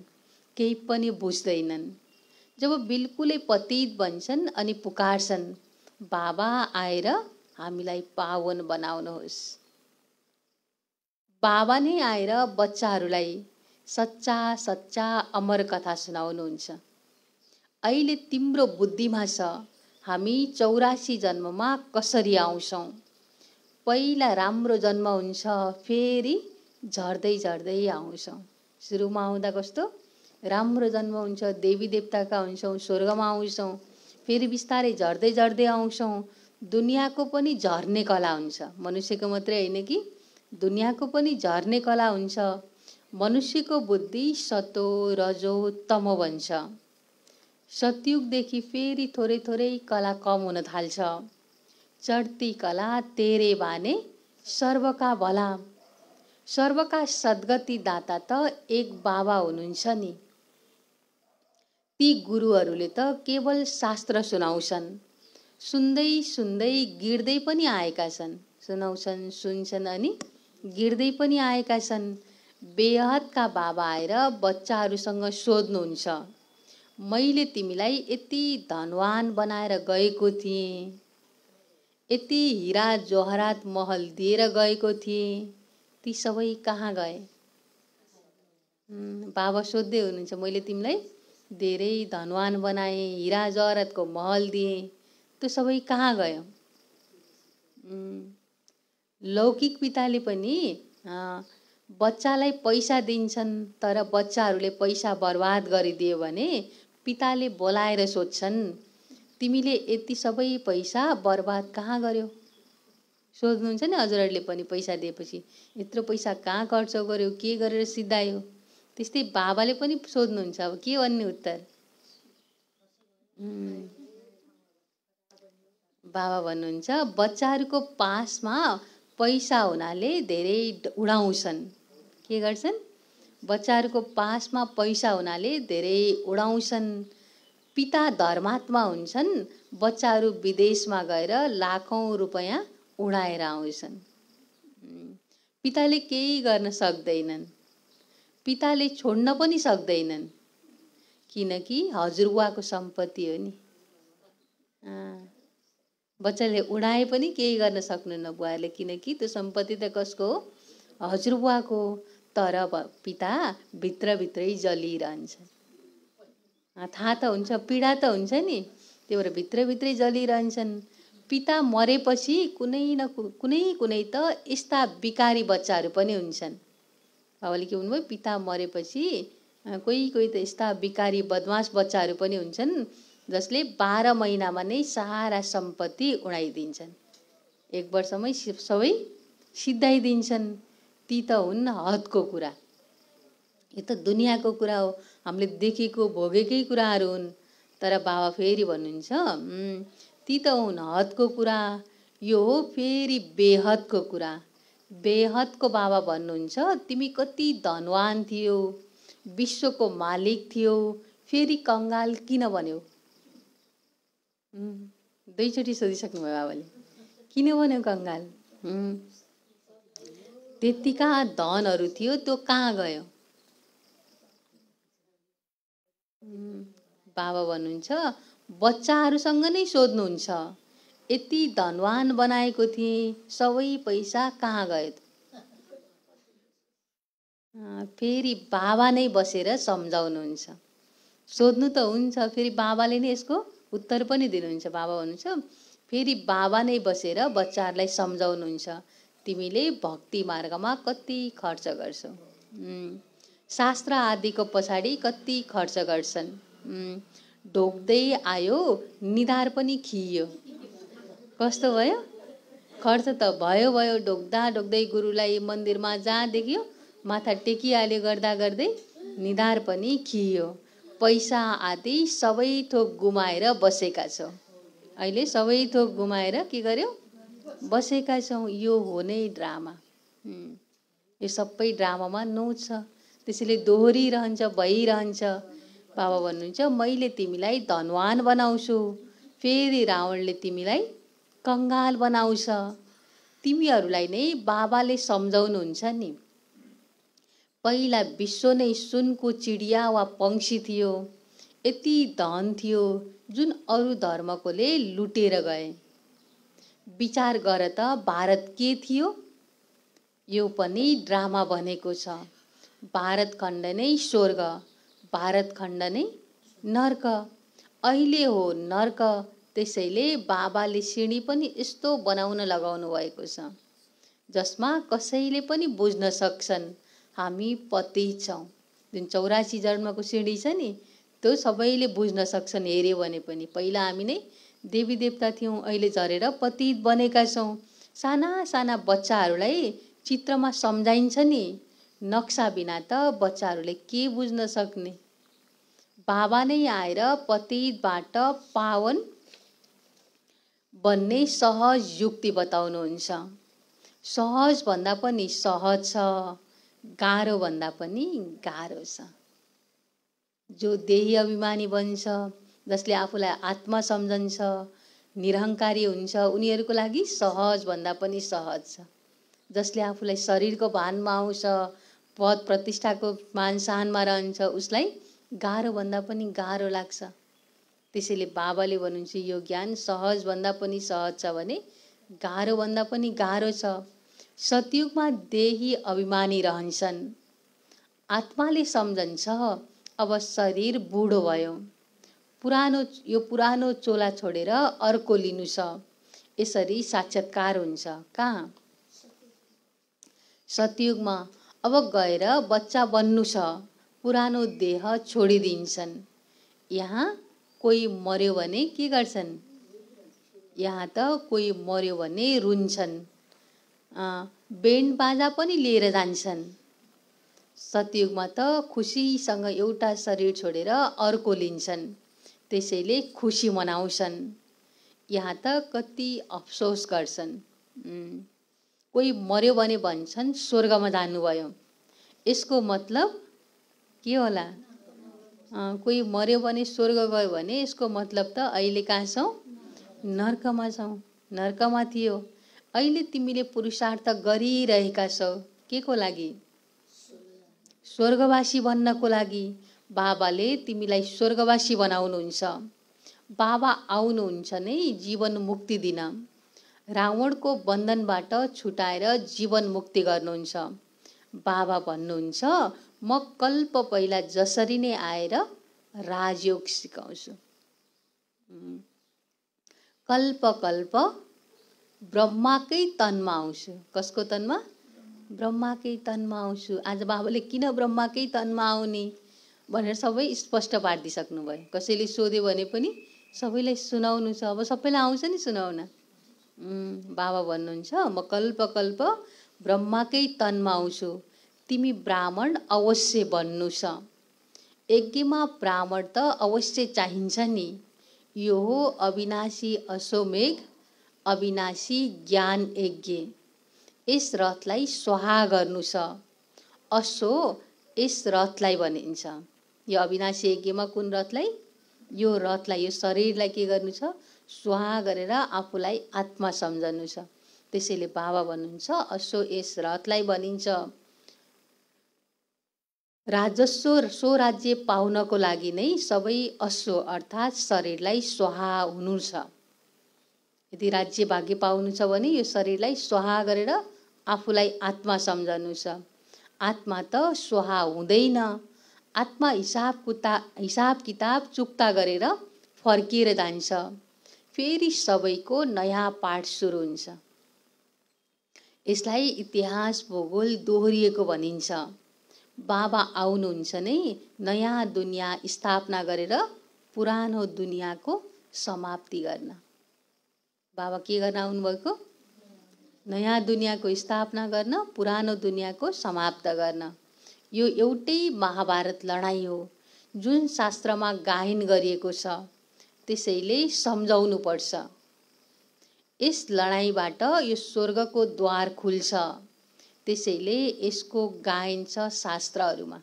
केही पनि बुझ्दैनन्। जब बिल्कुलै पतित बन्छन् अनि पुकार्छन् बाबा आएर हामीलाई पावन बनाउनुहोस्। बाबा नै आएर बच्चाहरूलाई सच्चा सच्चा अमर कथा सुनाउनुहुन्छ। अहिले तिम्रो बुद्धिमा छ हामी 84 जन्ममा कसरी आउँछौँ। पहिला राम्रो जन्म हुन्छ, फेरि झर्दै झर्दै आउँछौँ। सुरुमा आउँदा कस्तो राम्रो जन्म हुन्छ, देवी देवताका हुन्छौँ, स्वर्गमा आउँछौँ। फेरि बिस्तारै झर्दै झर्दै आउँछौँ। दुनियाँको पनि झर्ने कला हुन्छ, मनुष्यको मात्रै होइन कि दुनियाँको पनि झर्ने कला हुन्छ। मनुष्यको बुद्धि सतो रजो तमो बन्छ। सतयुगदेखि फेरि थोरै थोरै कला कम हुन थाल्छ। चढ्ती कला तेरे बाने सर्वका भला। सर्वका सद्गति दाता त एक बाबा हुनुहुन्छ नि। ती गुरुहरूले त केवल शास्त्र सुनाउँछन्, सुन्दै सुन्दै गिर्दै पनि आएका छन्। सुनाउँछन्, सुन्छन् अनि गिर्दै पनि आएका छन्। बेहदका बाबा आएर बच्चाहरूसँग सोध्नुहुन्छ, मैले तिमीलाई यति धनवान बनाएर गएको थिएँ, यति हिरा जवाहरात महल दिएर गएको थिएँ, ती सबै कहाँ गए? बाबा सोध्दै हुनुहुन्छ, मैले तिमीलाई धेरै धनवान बनाएँ, हिरा जवाहरातको महल दिएँ, त्यो सबै कहाँ गयो? लौकिक पिताले पनि बच्चालाई पैसा दिन्छन्, तर बच्चाहरूले पैसा बर्बाद गरिदियो भने पिताले बोलाएर सोध्छन्, तिमीले यति सबै पैसा बर्बाद कहाँ गर्यो? सोध्नुहुन्छ नि हजुरहरूले पनि पैसा दिएपछि, यत्रो पैसा कहाँ खर्च गर्यो, के गरेर सिद्धायो? त्यस्तै बाबाले पनि सोध्नुहुन्छ, अब के भन्ने उत्तर? बाबा भन्नुहुन्छ, बच्चाहरूको पासमा पैसा हुनाले धेरै उडाउँछन्। के गर्छन्? बच्चाहरूको पासमा पैसा हुनाले धेरै उडाउँछन्। पिता धर्मात्मा हुन्छन्, बच्चाहरू विदेशमा गएर लाखौं रुपैयाँ उडाएर आउँछन्। पिताले केही गर्न सक्दैनन्, पिताले छोड्न पनि सक्दैनन्, किनकि हजुरबुवाको सम्पत्ति हो नि। बच्चाले उडाए पनि केही गर्न सक्नुहुन्न बुवाले, किनकि त्यो सम्पत्ति त कसको हो? हजुरबुवाको। तर पिता भित्रभित्रै जलिरहन्छ। थाहा त हुन्छ, पीडा त हुन्छ नि, त्यही भएर भित्रभित्रै जलिरहन्छन्। पिता मरेपछि कुनै न कुनै त यस्ता बिकारी बच्चाहरू पनि हुन्छन्। बाबाले के भन्नुभयो? पिता मरेपछि कोही त यस्ता बिकारी बदमास बच्चाहरू पनि हुन्छन्, जसले 12 महिनामा नै सारा सम्पत्ति उडाइदिन्छन्, 1 वर्षमै सबै सिद्धाइदिन्छन्। ती त हुन् हदको कुरा। यो त दुनियाँको कुरा हो, हामीले देखेको भोगेकै कुराहरू हुन्। तर बाबा फेरि भन्नुहुन्छ, ती त हुन् हदको कुरा, यो हो फेरि बेहदको कुरा। बेहदको बाबा भन्नुहुन्छ, तिमी कति धनवान थियौ, विश्वको मालिक थियौ, फेरि कंगाल किन बन्यौ? 2 चोटि सोधिसक्नुभयो बाबाले, किन बन्यौ कंगाल? त्यतिका धनहरू थियो, त्यो कहाँ गयो? बाबा भन्नुहुन्छ, बच्चाहरूसँग नै सोध्नुहुन्छ, यति धनवान बनाएको थिएँ, सबै पैसा कहाँ गयो? फेरि बाबा नै बसेर सम्झाउनुहुन्छ। सोध्नु त हुन्छ, फेरि बाबाले नै यसको उत्तर पनि दिनुहुन्छ। बाबा भन्नुहुन्छ, फेरि बाबा नै बसेर बच्चाहरूलाई सम्झाउनुहुन्छ, तिमीले भक्ति मार्गमा कति खर्च गर्छौ, शास्त्र आदिको पछाडि कति खर्च गर्छन्। ढोक्दै आयो, निधार पनि खियो। कस्तो भयो? खर्च त भयो, ढोक्दा ढोक्दै गुरुलाई मन्दिरमा जहाँ देखियो माथा टेकिहाल्यो, गर्दा गर्दै निधार पनि खियो। पैसा आदि सबै थोक गुमाएर बसेका छौ। अहिले सबै थोक गुमाएर के गर्यो? बसेका छौँ। यो हो नै ड्रामा। यो सबै ड्रामामा नोच छ, त्यसैले दोहोरिरहन्छ, भइरहन्छ। बाबा भन्नुहुन्छ, मैले तिमीलाई धनवान बनाउँछु, फेरि रावणले तिमीलाई कंगाल बनाउँछ। तिमीहरूलाई नै बाबाले सम्झाउनुहुन्छ नि, पहिला विश्व नै सुनको चिडिया वा पंक्षी थियो, यति धन थियो जुन अरू धर्मकोले लुटेर गए। विचार गर त भारत के थियो? यो पनि ड्रामा बनेको छ। भारत खण्ड नै स्वर्ग, भारत खण्ड नै नर्क। अहिले हो नर्क, त्यसैले बाबाले सिँढी पनि यस्तो बनाउन लगाउनु भएको छ, जसमा कसैले पनि बुझ्न सक्छन् हामी पतित छौँ। जुन 84 जन्मको सिँढी छ नि, त्यो सबैले बुझ्न सक्छन् हेर्यो भने पनि। पहिला हामी नै देवी देवता थियौँ, अहिले झरेर पतित बनेका छौँ। साना साना बच्चाहरूलाई चित्रमा सम्झाइन्छ नि, नक्सा बिना त बच्चाहरूले के बुझ्न सक्ने। बाबा नै आएर पतितबाट पावन बन्ने सहज युक्ति बताउनुहुन्छ। सहज भन्दा पनि सहज छ, गाह्रो भन्दा पनि गाह्रो छ। जो देही अभिमानी बन्छ, जसले आफूलाई आत्मा सम्झन्छ, निरहङ्कारी हुन्छ, उनीहरूको लागि सहज भन्दा पनि सहज छ। जसले आफूलाई शरीरको भानमा आउँछ, पद प्रतिष्ठाको मान शानमा रहन्छ, उसलाई गाह्रो भन्दा पनि गाह्रो लाग्छ। त्यसैले बाबाले भन्नुहुन्छ यो ज्ञान सहज भन्दा पनि सहज छ भने गाह्रो भन्दा पनि गाह्रो छ। सतयुगमा देही अभिमानी रहन्छन्, आत्माले सम्झन्छ अब शरीर बुढो भयो, पुरानो चोला छोडेर अर्को लिनु छ। यसरी साक्षात्कार हुन्छ। कहाँ? सतयुगमा। अब गएर बच्चा बन्नु छ, पुरानो देह छोडिदिन्छन्। यहाँ कोही मर्यो भने के गर्छन्? यहाँ त कोही मर्यो भने रुन्छन्, बेन्ड बाजा पनि लिएर जान्छन्। सतयुगमा त खुसीसँग एउटा शरीर छोडेर अर्को लिन्छन्, त्यसैले खुसी मनाउँछन्। यहाँ त कति अफसोस गर्छन्। कोही मर्यो भने भन्छन् स्वर्गमा जानुभयो। यसको मतलब के होला? कोही मर्यो भने स्वर्ग गयो भने यसको मतलब त अहिले कहाँ छौँ? नर्कमा छौँ। नर्कमा थियो, अहिले तिमीले पुरुषार्थ गरिरहेका छौ के को लागि? स्वर्गवासी बन्नको लागि। बाबाले तिमीलाई स्वर्गवासी बनाउनुहुन्छ। बाबा आउनुहुन्छ नै जीवन मुक्ति दिन, रावणको बन्धनबाट छुटाएर जीवन मुक्ति गर्नुहुन्छ। बाबा भन्नुहुन्छ म कल्प पहिला जसरी नै आएर राजयोग सिकाउँछु। कल्प कल्प ब्रह्माकै तनमा आउँछु। कसको तनमा? ब्रह्माकै तनमा आउँछु। आज बाबाले किन ब्रह्माकै तनमा आउने भनेर सबै स्पष्ट पारिदिइसक्नु भयो। कसैले सोध्यो भने पनि सबैलाई सुनाउनु छ। अब सबैलाई आउँछ नि सुनाउन। बाबा भन्नुहुन्छ म कल्प कल्प ब्रह्माकै तनमा आउँछु, तिमी ब्राह्मण अवश्य बन्नु छ। यज्ञमा ब्राह्मण त अवश्य चाहिन्छ नि। यो हो अविनाशी अश्वमेघ, अविनाशी ज्ञान यज्ञ। यस रथलाई स्वाहा गर्नु छ। अश्व यस रथलाई भनिन्छ। यो अविनाशी यज्ञमा कुन रथलाई? यो रथलाई, यो शरीरलाई के गर्नु छ? स्वाहा गरेर आफूलाई आत्मा सम्झनु छ। त्यसैले बाबा भन्नुहुन्छ अश्व यस रथलाई भनिन्छ। राजस्व सो राज्य पाउनको लागि नै सबै अश्व अर्थात् शरीरलाई स्वाहा हुनु छ। यदि राज्य भाग्य पाउनु छ भने यो शरीरलाई स्वाहा गरेर आफूलाई आत्मा सम्झनु छ। आत्मा त स्वाहा हुँदैन। आत्मा हिसाब किताब चुक्ता गरेर फर्किएर जान्छ। फेरि सबैको नयाँ पाठ सुरु हुन्छ। यसलाई इतिहास भूगोल दोहोरिएको भनिन्छ। बाबा आउनुहुन्छ नै नयाँ दुनियाँ स्थापना गरेर पुरानो दुनियाँको समाप्ति गर्न। बाबा के गर्न आउनुभएको? नयाँ दुनियाँको स्थापना गर्न, पुरानो दुनियाँको समाप्त गर्न। यो एउटै महाभारत लडाईँ हो जुन शास्त्रमा गायन गरिएको छ। त्यसैले सम्झाउनु पर्छ। यस लडाईँबाट यो स्वर्गको द्वार खुल्छ। त्यसैले यसको गायन छ शास्त्रहरूमा।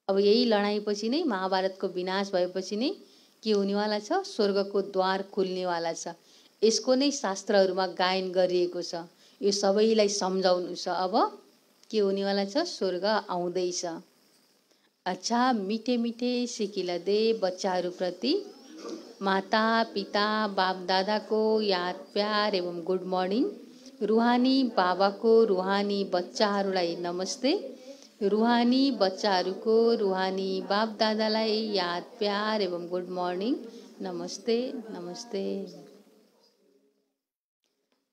अब यही लडाईँपछि नै, महाभारतको विनाश भएपछि नै के हुनेवाला छ? स्वर्गको द्वार खुल्नेवाला छ। यसको नै शास्त्रहरूमा गायन गरिएको छ। यो सबैलाई सम्झाउनु छ। अब के हुनेवाला छ? स्वर्ग आउँदैछ। अच्छा, मिठे मिठे सिकिला दे बच्चाहरूप्रति माता पिता बाप दादाको याद प्यार एवं गुड मर्निङ। रुहानी बाबाको रुहानी बच्चाहरूलाई नमस्ते। रुहानी बच्चाहरूको रुहानी बाप दादालाई याद प्यार एवं गुड मर्निङ। नमस्ते नमस्ते।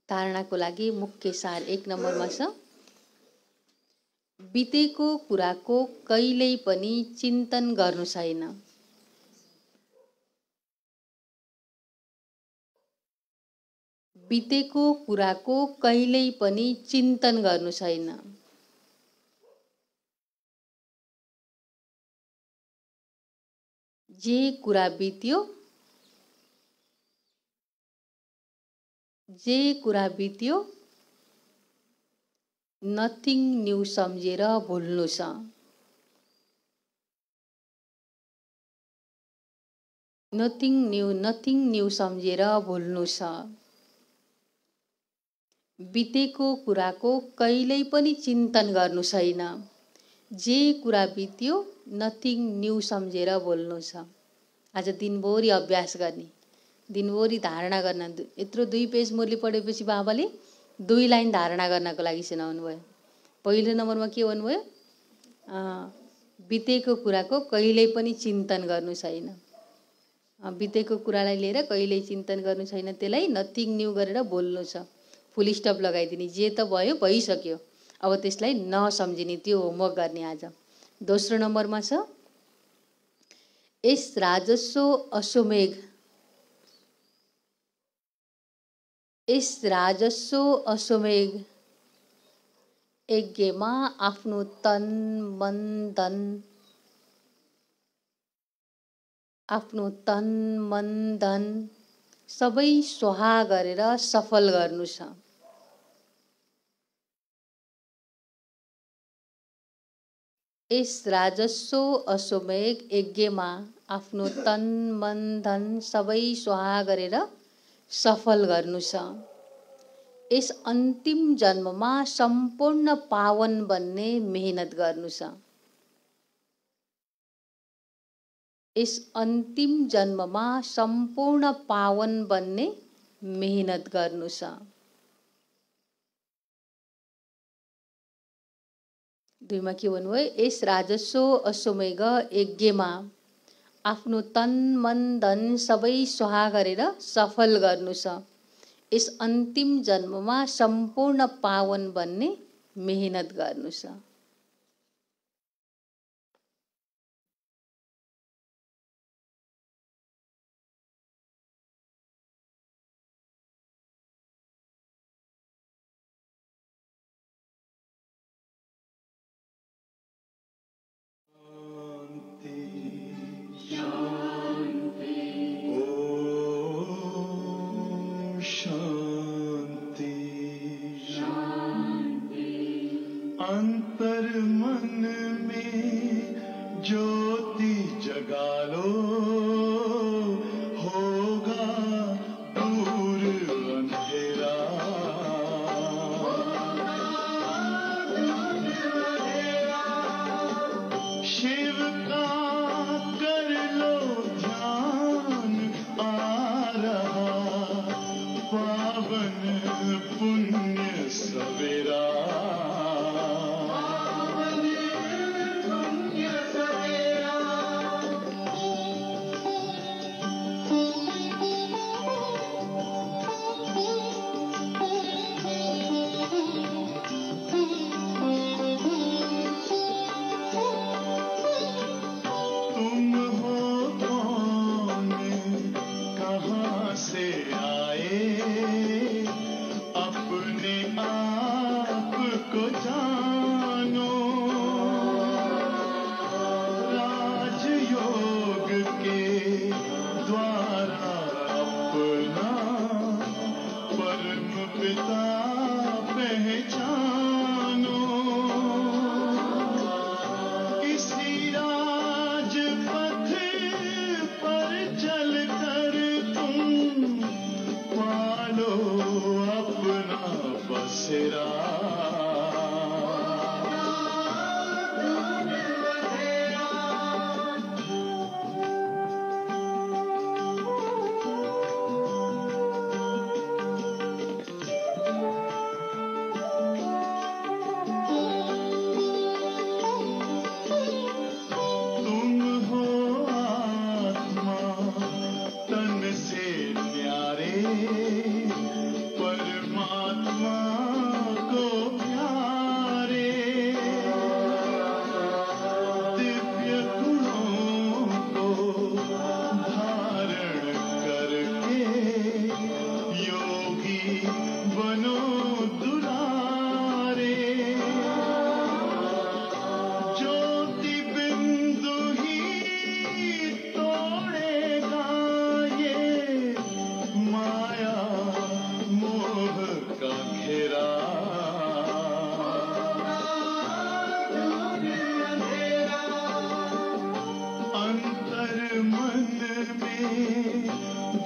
धारणाको लागि मुख्य सार 1 नम्बरमा छ। बितेको कुराको कहिल्यै पनि चिन्तन गर्नु छैन। बितेको कुराको कहिल्यै पनि चिन्तन गर्नु छैन। जे कुरा बित्यो, जे कुरा बित्यो नथिङ न्यू सम्झेर भुल्नु छ। नथिङ न्यू सम्झेर भुल्नु छ। बितेको कुराको कहिल्यै पनि चिन्तन गर्नु छैन। जे कुरा बित्यो नथिङ न्यू सम्झेर भुल्नु छ। आज दिनभरि अभ्यास गर्ने, दिनभरि धारणा गर्न। यत्रो 2 पेज मुरली पढेपछि बाबाले 2 लाइन धारणा गर्नको लागि सुनाउनु भयो। पहिलो नम्बरमा के भन्नुभयो? बितेको कुराको कहिल्यै पनि चिन्तन गर्नु छैन। बितेको कुरालाई लिएर कहिल्यै चिन्तन गर्नु छैन, त्यसलाई नथिङ न्यू गरेर बोल्नु छ। फुल स्टप लगाइदिने, जे त भयो भइसक्यो, अब त्यसलाई नसम्झिने, त्यो होमवर्क गर्ने आज। दोस्रो नम्बरमा छ यस राजस्व अश्वमेघ, यस राजस्व अश्वमेघ यज्ञमा आफ्नो तन मन धन, आफ्नो तन मन धन सबै स्वाहा गरेर सफल गर्नु छ। यस राजस्व अश्वमेघ यज्ञमा आफ्नो तन मन धन सबै स्वाहा गरेर सफल गर्नु छ। यस अन्तिम जन्ममा सम्पूर्ण पावन बन्ने मेहनत गर्नु छ। यस अन्तिम जन्ममा सम्पूर्ण पावन बन्ने मेहनत गर्नु छ। 2 मा के भन्नुभयो? यस राजस्व अश्वमेघ यज्ञमा आफ्नो तन मन धन सबै स्वाहा गरेर सफल गर्नु छ। यस अन्तिम जन्ममा सम्पूर्ण पावन बन्ने मेहनत गर्नु छ। अंतर मन में ज्योति जगा लो, होगा दूर अंधेरा। शिव का कर लो ध्यान, आ रहा पावन पुण्य सवेरा।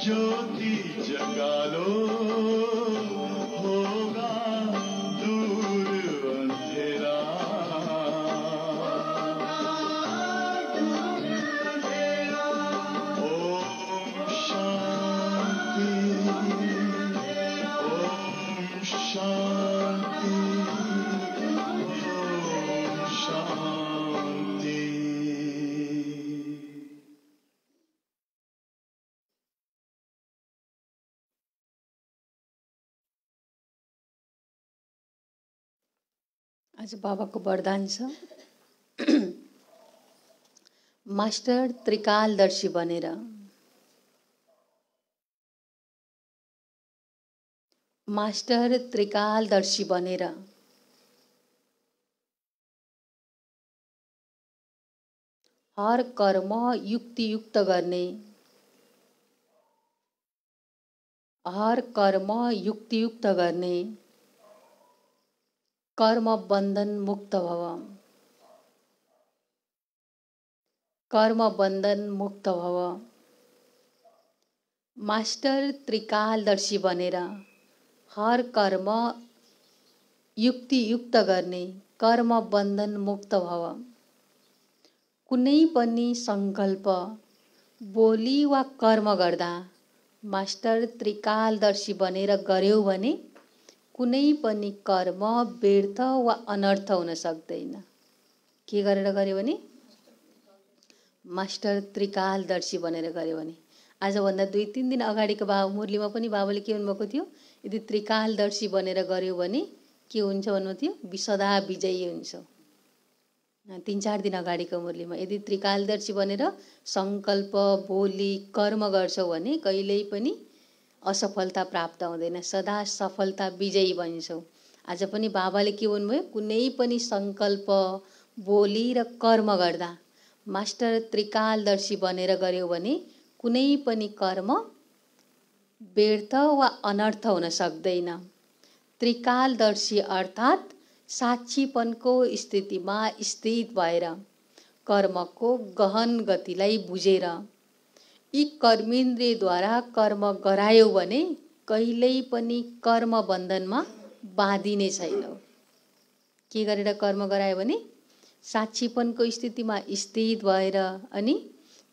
ज्योति जगा लो, होगा दूर अंधेरा। ओम शांति, ओम शांति, ओम शांति। आज बाबाको वरदान छ, मास्टर त्रिकालदर्शी बनेर, मास्टर त्रिकालदर्शी बनेर हर कर्म युक्तियुक्त गर्ने, हर कर्म युक्तियुक्त गर्ने, कर्म बन्धन मुक्त भव, कर्म बन्धन मुक्त भव। मास्टर त्रिकालदर्शी बनेर हर कर्म युक्तियुक्त गर्ने, कर्म बन्धन मुक्त भव। कुनै पनि संकल्प, बोली वा कर्म गर्दा मास्टर त्रिकालदर्शी बनेर गर्यौ भने कुनै पनि कर्म व्यर्थ वा अनर्थ हुन सक्दैन। के गरेर गर्यो भने? मास्टर त्रिकालदर्शी बनेर गर्यो भने। आजभन्दा 2-3 दिन अगाडिको मुरलीमा पनि बाबाले के भन्नुभएको थियो? यदि त्रिकालदर्शी बनेर गर्यो भने के हुन्छ भन्नु थियो? सदा विजयी हुन्छ। 3-4 दिन अगाडिको मुरलीमा यदि त्रिकालदर्शी बनेर संकल्प, बोली, कर्म गर्छौ भने कहिल्यै पनि असफलता प्राप्त हुँदैन, सदा सफलता विजयी बन्छौ। आज पनि बाबाले के भन्नुभयो? कुनै पनि संकल्प, बोली र कर्म गर्दा मास्टर त्रिकालदर्शी बनेर गर्यो भने कुनै पनि कर्म व्यर्थ वा अनर्थ हुन सक्दैन। त्रिकालदर्शी अर्थात् साक्षीपनको स्थितिमा स्थित भएर कर्मको गहन गतिलाई बुझेर यी कर्मेन्द्रियद्वारा कर्म गरायो भने कहिल्यै पनि कर्म बन्धनमा बाँधिने छैनौ। के गरेर कर्म गरायो भने? साक्षीपनको स्थितिमा स्थित भएर अनि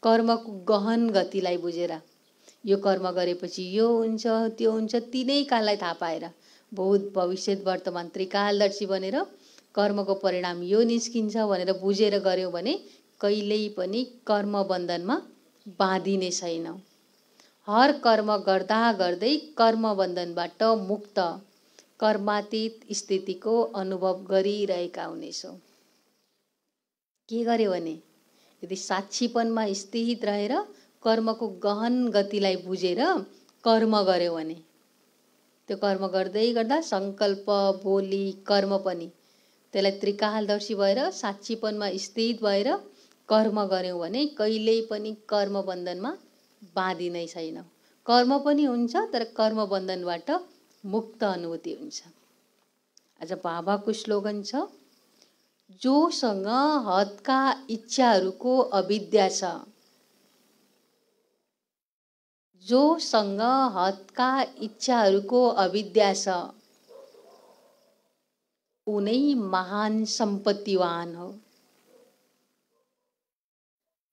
कर्मको गहन गतिलाई बुझेर यो कर्म गरेपछि यो हुन्छ, त्यो हुन्छ, तिनै काललाई थाहा पाएर भूत, भविष्य, वर्तमान त्रिकालदर्शी बनेर कर्मको परिणाम यो निस्किन्छ भनेर बुझेर गर्यो भने कहिल्यै पनि कर्म बन्धनमा बाँधिने छैनौ। हर कर्म गर्दा गर्दै कर्म बन्धनबाट मुक्त, कर्मातीत स्थितिको अनुभव गरिरहेका हुनेछौ। के गर्यो भने? यदि साक्षीपनमा स्थित रहेर कर्मको गहन गतिलाई बुझेर कर्म गर्यो भने त्यो कर्म गर्दै गर्दा संकल्प, बोली, कर्म पनि त्यसलाई त्रिकालदर्शी भएर साक्षीपनमा स्थित भएर कर्म गर्यौ भने कहिल्यै पनि कर्म बन्धनमा बाँधिनै छैन। कर्म पनि हुन्छ तर कर्म बन्धनबाट मुक्त अनुभूति हुन्छ। आज बाबाको स्लोगन छ, जोसँग हदका इच्छाहरूको अविद्या छ, जोसँग हदका इच्छाहरूको अविद्या छ उनै महान सम्पत्तिवान हो,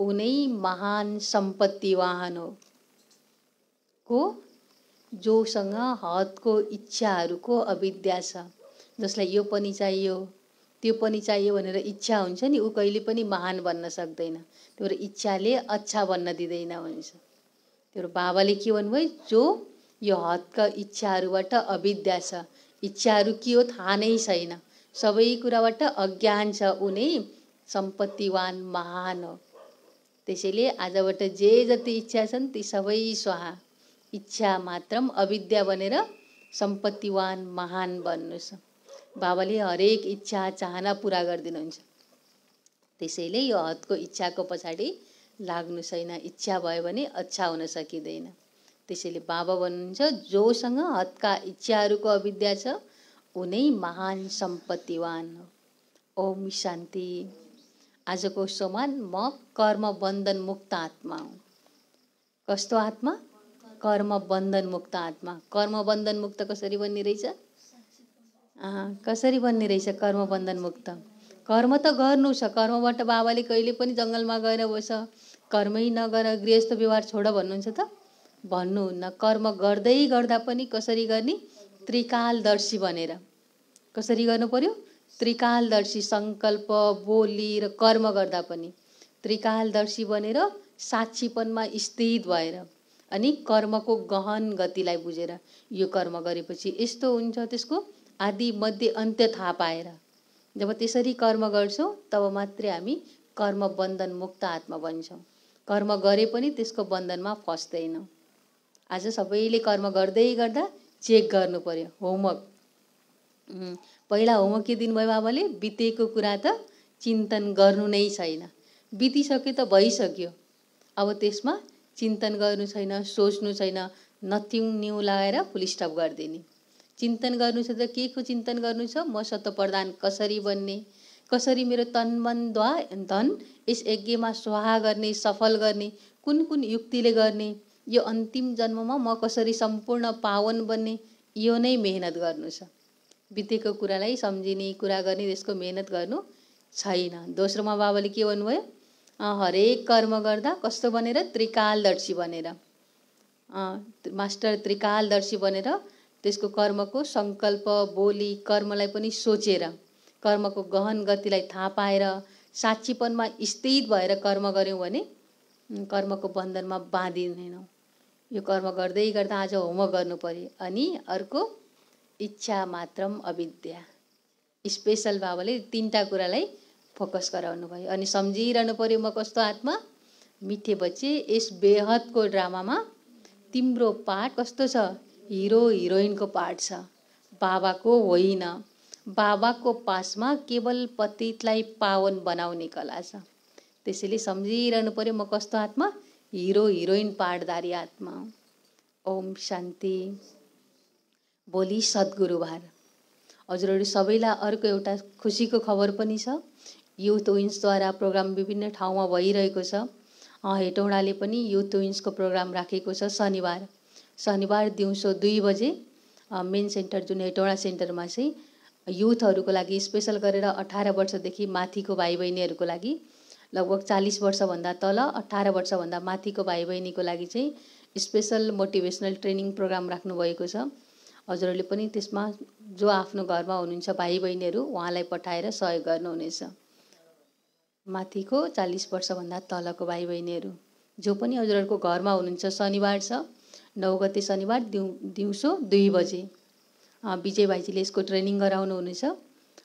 उनै महान सम्पत्तिवान हो। को? जोसँग हदको इच्छाहरूको अविद्या छ, जसलाई यो पनि चाहियो, त्यो पनि चाहियो भनेर इच्छा हुन्छ नि, ऊ कहिले पनि महान बन्न सक्दैन। त्यो इच्छाले अच्छा बन्न दिँदैन भन्छ। त्यो बाबाले के भन्नुभयो? जो यो हदका इच्छाहरूबाट अविद्या छ, इच्छाहरू के हो थाहा नै छैन, सबै कुराबाट अज्ञान छ, उनै सम्पत्तिवान महान हो। त्यसैले आजबाट जे जति इच्छा छन् ती सबै स्वाहा, इच्छा मात्रम अविद्या बनेर सम्पत्तिवान महान बन्नुस्। बाबाले हरेक इच्छा चाहना पूरा गरिदिनुहुन्छ। त्यसैले यो हदको इच्छाको पछाडि लाग्नु छैन, इच्छा भयो भने अच्छा हुन सकिँदैन। त्यसैले बाबा भन्नुहुन्छ, जोसँग हदका इच्छाहरूको अविद्या छ उनै महान सम्पत्तिवान हो। ओम शान्ति। आजको समान म कर्म बन्धन मुक्त आत्मा हुँ। कस्तो आत्मा? कर्म बन्धन मुक्त आत्मा। कर्म बन्धन मुक्त कसरी बन्ने रहेछ? कसरी बन्ने रहेछ कर्म बन्धन मुक्त? कर्म त गर्नु छ, कर्मबाट बाबाले कहिले पनि जङ्गलमा गएर बस, कर्मै नगर, गृहस्थ व्यवहार छोड भन्नुहुन्छ त? भन्नुहुन्न। कर्म गर्दै गर्दा पनि कसरी गर्ने? त्रिकालदर्शी बनेर। कसरी गर्नु पर्यो? त्रिकालदर्शी, सङ्कल्प, बोली र कर्म गर्दा पनि त्रिकालदर्शी बनेर साक्षीपनमा स्थित भएर अनि कर्मको गहन गतिलाई बुझेर यो कर्म गरेपछि यस्तो हुन्छ, त्यसको आदि मध्य अन्त्य थाहा पाएर जब त्यसरी कर्म गर्छौँ तब मात्रै हामी कर्म बन्धन मुक्त आत्मा बन्छौँ। कर्म गरे पनि त्यसको बन्धनमा फस्दैनौँ। आज सबैले कर्म गर्दै गर्दा चेक गर्नु पर्यो। होमवर्क पहिला होमवर्क के दिनुभयो बाबाले? बितेको कुरा त चिन्तन गर्नु नै छैन। बितिसक्यो त भइसक्यो, अब त्यसमा चिन्तन गर्नु छैन, सोच्नु छैन, नथिङ न्यू लगाएर फुल स्टप गरिदिने। चिन्तन गर्नु छ त के को चिन्तन गर्नु छ? म सत्वप्रधान कसरी बन्ने, कसरी मेरो तन मन धन यस यज्ञमा स्वाहा गर्ने, सफल गर्ने, कुन कुन युक्तिले गर्ने, यो अन्तिम जन्ममा म कसरी सम्पूर्ण पावन बन्ने, यो नै मेहनत गर्नु छ। बितेको कुरालाई सम्झिने, कुरा गर्ने, त्यसको मेहनत गर्नु छैन। दोस्रोमा बाबाले के भन्नुभयो? हरेक कर्म गर्दा कस्तो बनेर? त्रिकालदर्शी बनेर। मास्टर त्रिकालदर्शी बनेर त्यसको कर्मको सङ्कल्प, बोली, कर्मलाई पनि सोचेर, कर्मको गहन गतिलाई थाहा पाएर साक्षीपनमा स्थित भएर कर्म गऱ्यौँ भने कर्मको बन्धनमा बाँधिँदैनौँ। यो कर्म गर्दै गर्दा आज होमवर्क गर्नु पर्यो। अनि अर्को इच्छा मात्रम अविद्या। स्पेसल बाबाले 3टा कुरालाई फोकस गराउनु भयो। अनि सम्झिरहनु पर्यो म कस्तो आत्मा? मिठे बच्चे, यस बेहदको ड्रामामा तिम्रो पार्ट कस्तो छ? हिरो हिरोइनको पार्ट छ, बाबाको होइन। बाबाको पासमा केवल पतितलाई पावन बनाउने कला छ। त्यसैले सम्झिरहनु पर्यो म कस्तो आत्मा? हिरो हिरोइन पार्टधारी आत्मा। ओम शान्ति। भोलि सद्गुरुबार। हजुरहरू सबैलाई अर्को एउटा खुसीको खबर पनि छ। युथ विन्सद्वारा प्रोग्राम विभिन्न ठाउँमा भइरहेको छ। हेटौँडाले पनि युथ विन्सको प्रोग्राम राखेको छ। शनिबार दिउँसो 2 बजे मेन सेन्टर जुन हेटौँडा सेन्टरमा चाहिँ युथहरूको लागि स्पेसल गरेर 18 वर्षदेखि माथिको भाइ बहिनीहरूको लागि, लगभग 40 वर्षभन्दा तल 18 वर्षभन्दा माथिको भाइ बहिनीको लागि चाहिँ स्पेसल मोटिभेसनल ट्रेनिङ प्रोग्राम राख्नुभएको छ। हजुरहरूले पनि त्यसमा जो आफ्नो घरमा हुनुहुन्छ भाइ बहिनीहरू उहाँलाई पठाएर सहयोग गर्नुहुनेछ। माथिको 40 वर्षभन्दा तलको भाइ बहिनीहरू जो पनि हजुरहरूको घरमा हुनुहुन्छ, शनिबार छ 9 गते शनिबार दिउँसो 2 बजे विजय भाइजीले यसको ट्रेनिङ गराउनु हुनेछ।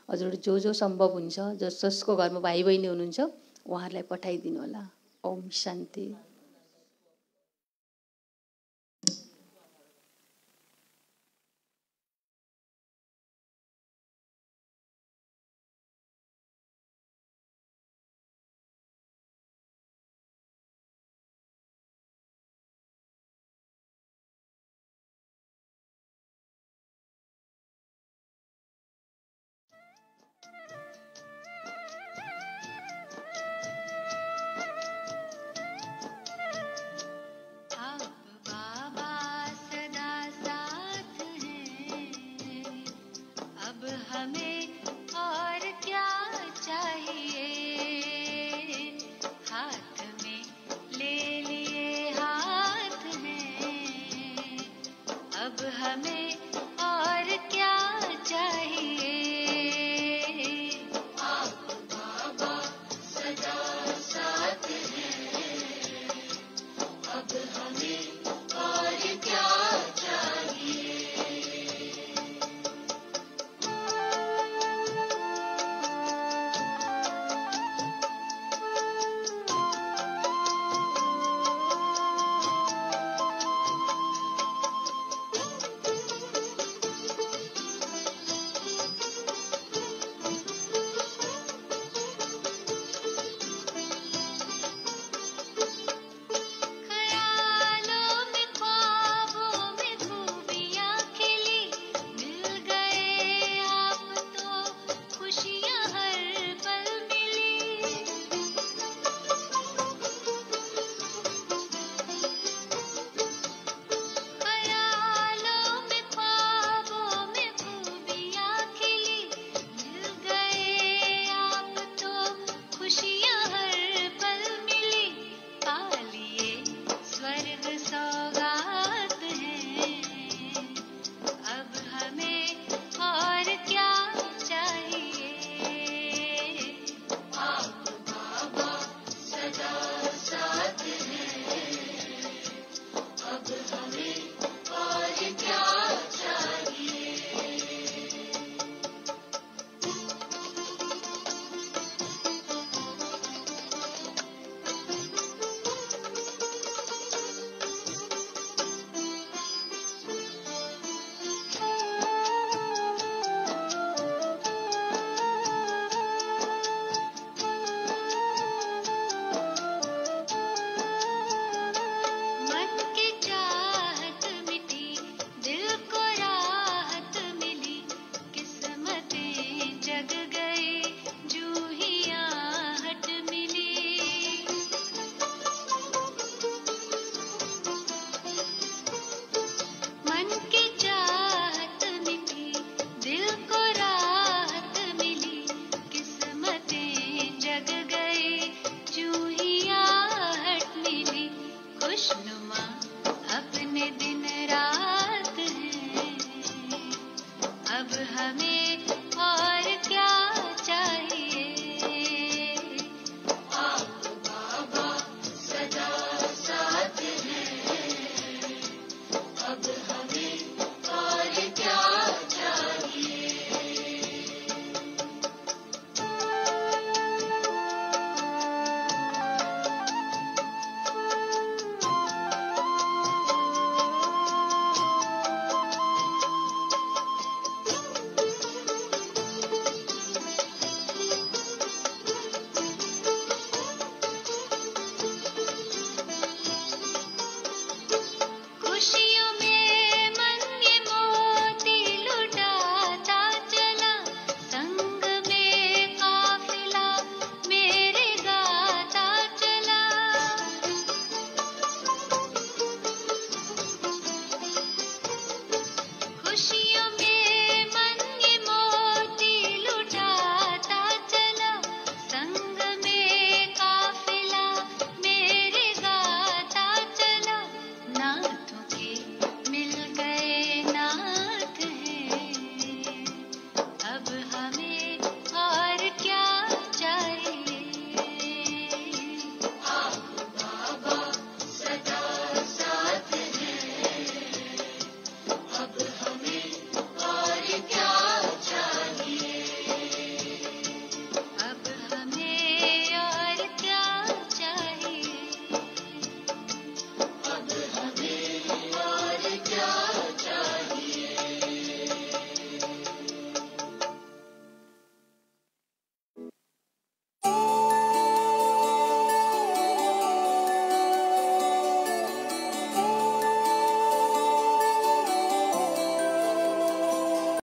हजुरहरू जो सम्भव हुन्छ, जसको घरमा भाइ बहिनी हुनुहुन्छ उहाँहरूलाई पठाइदिनु होला। ओम शान्ति। हमें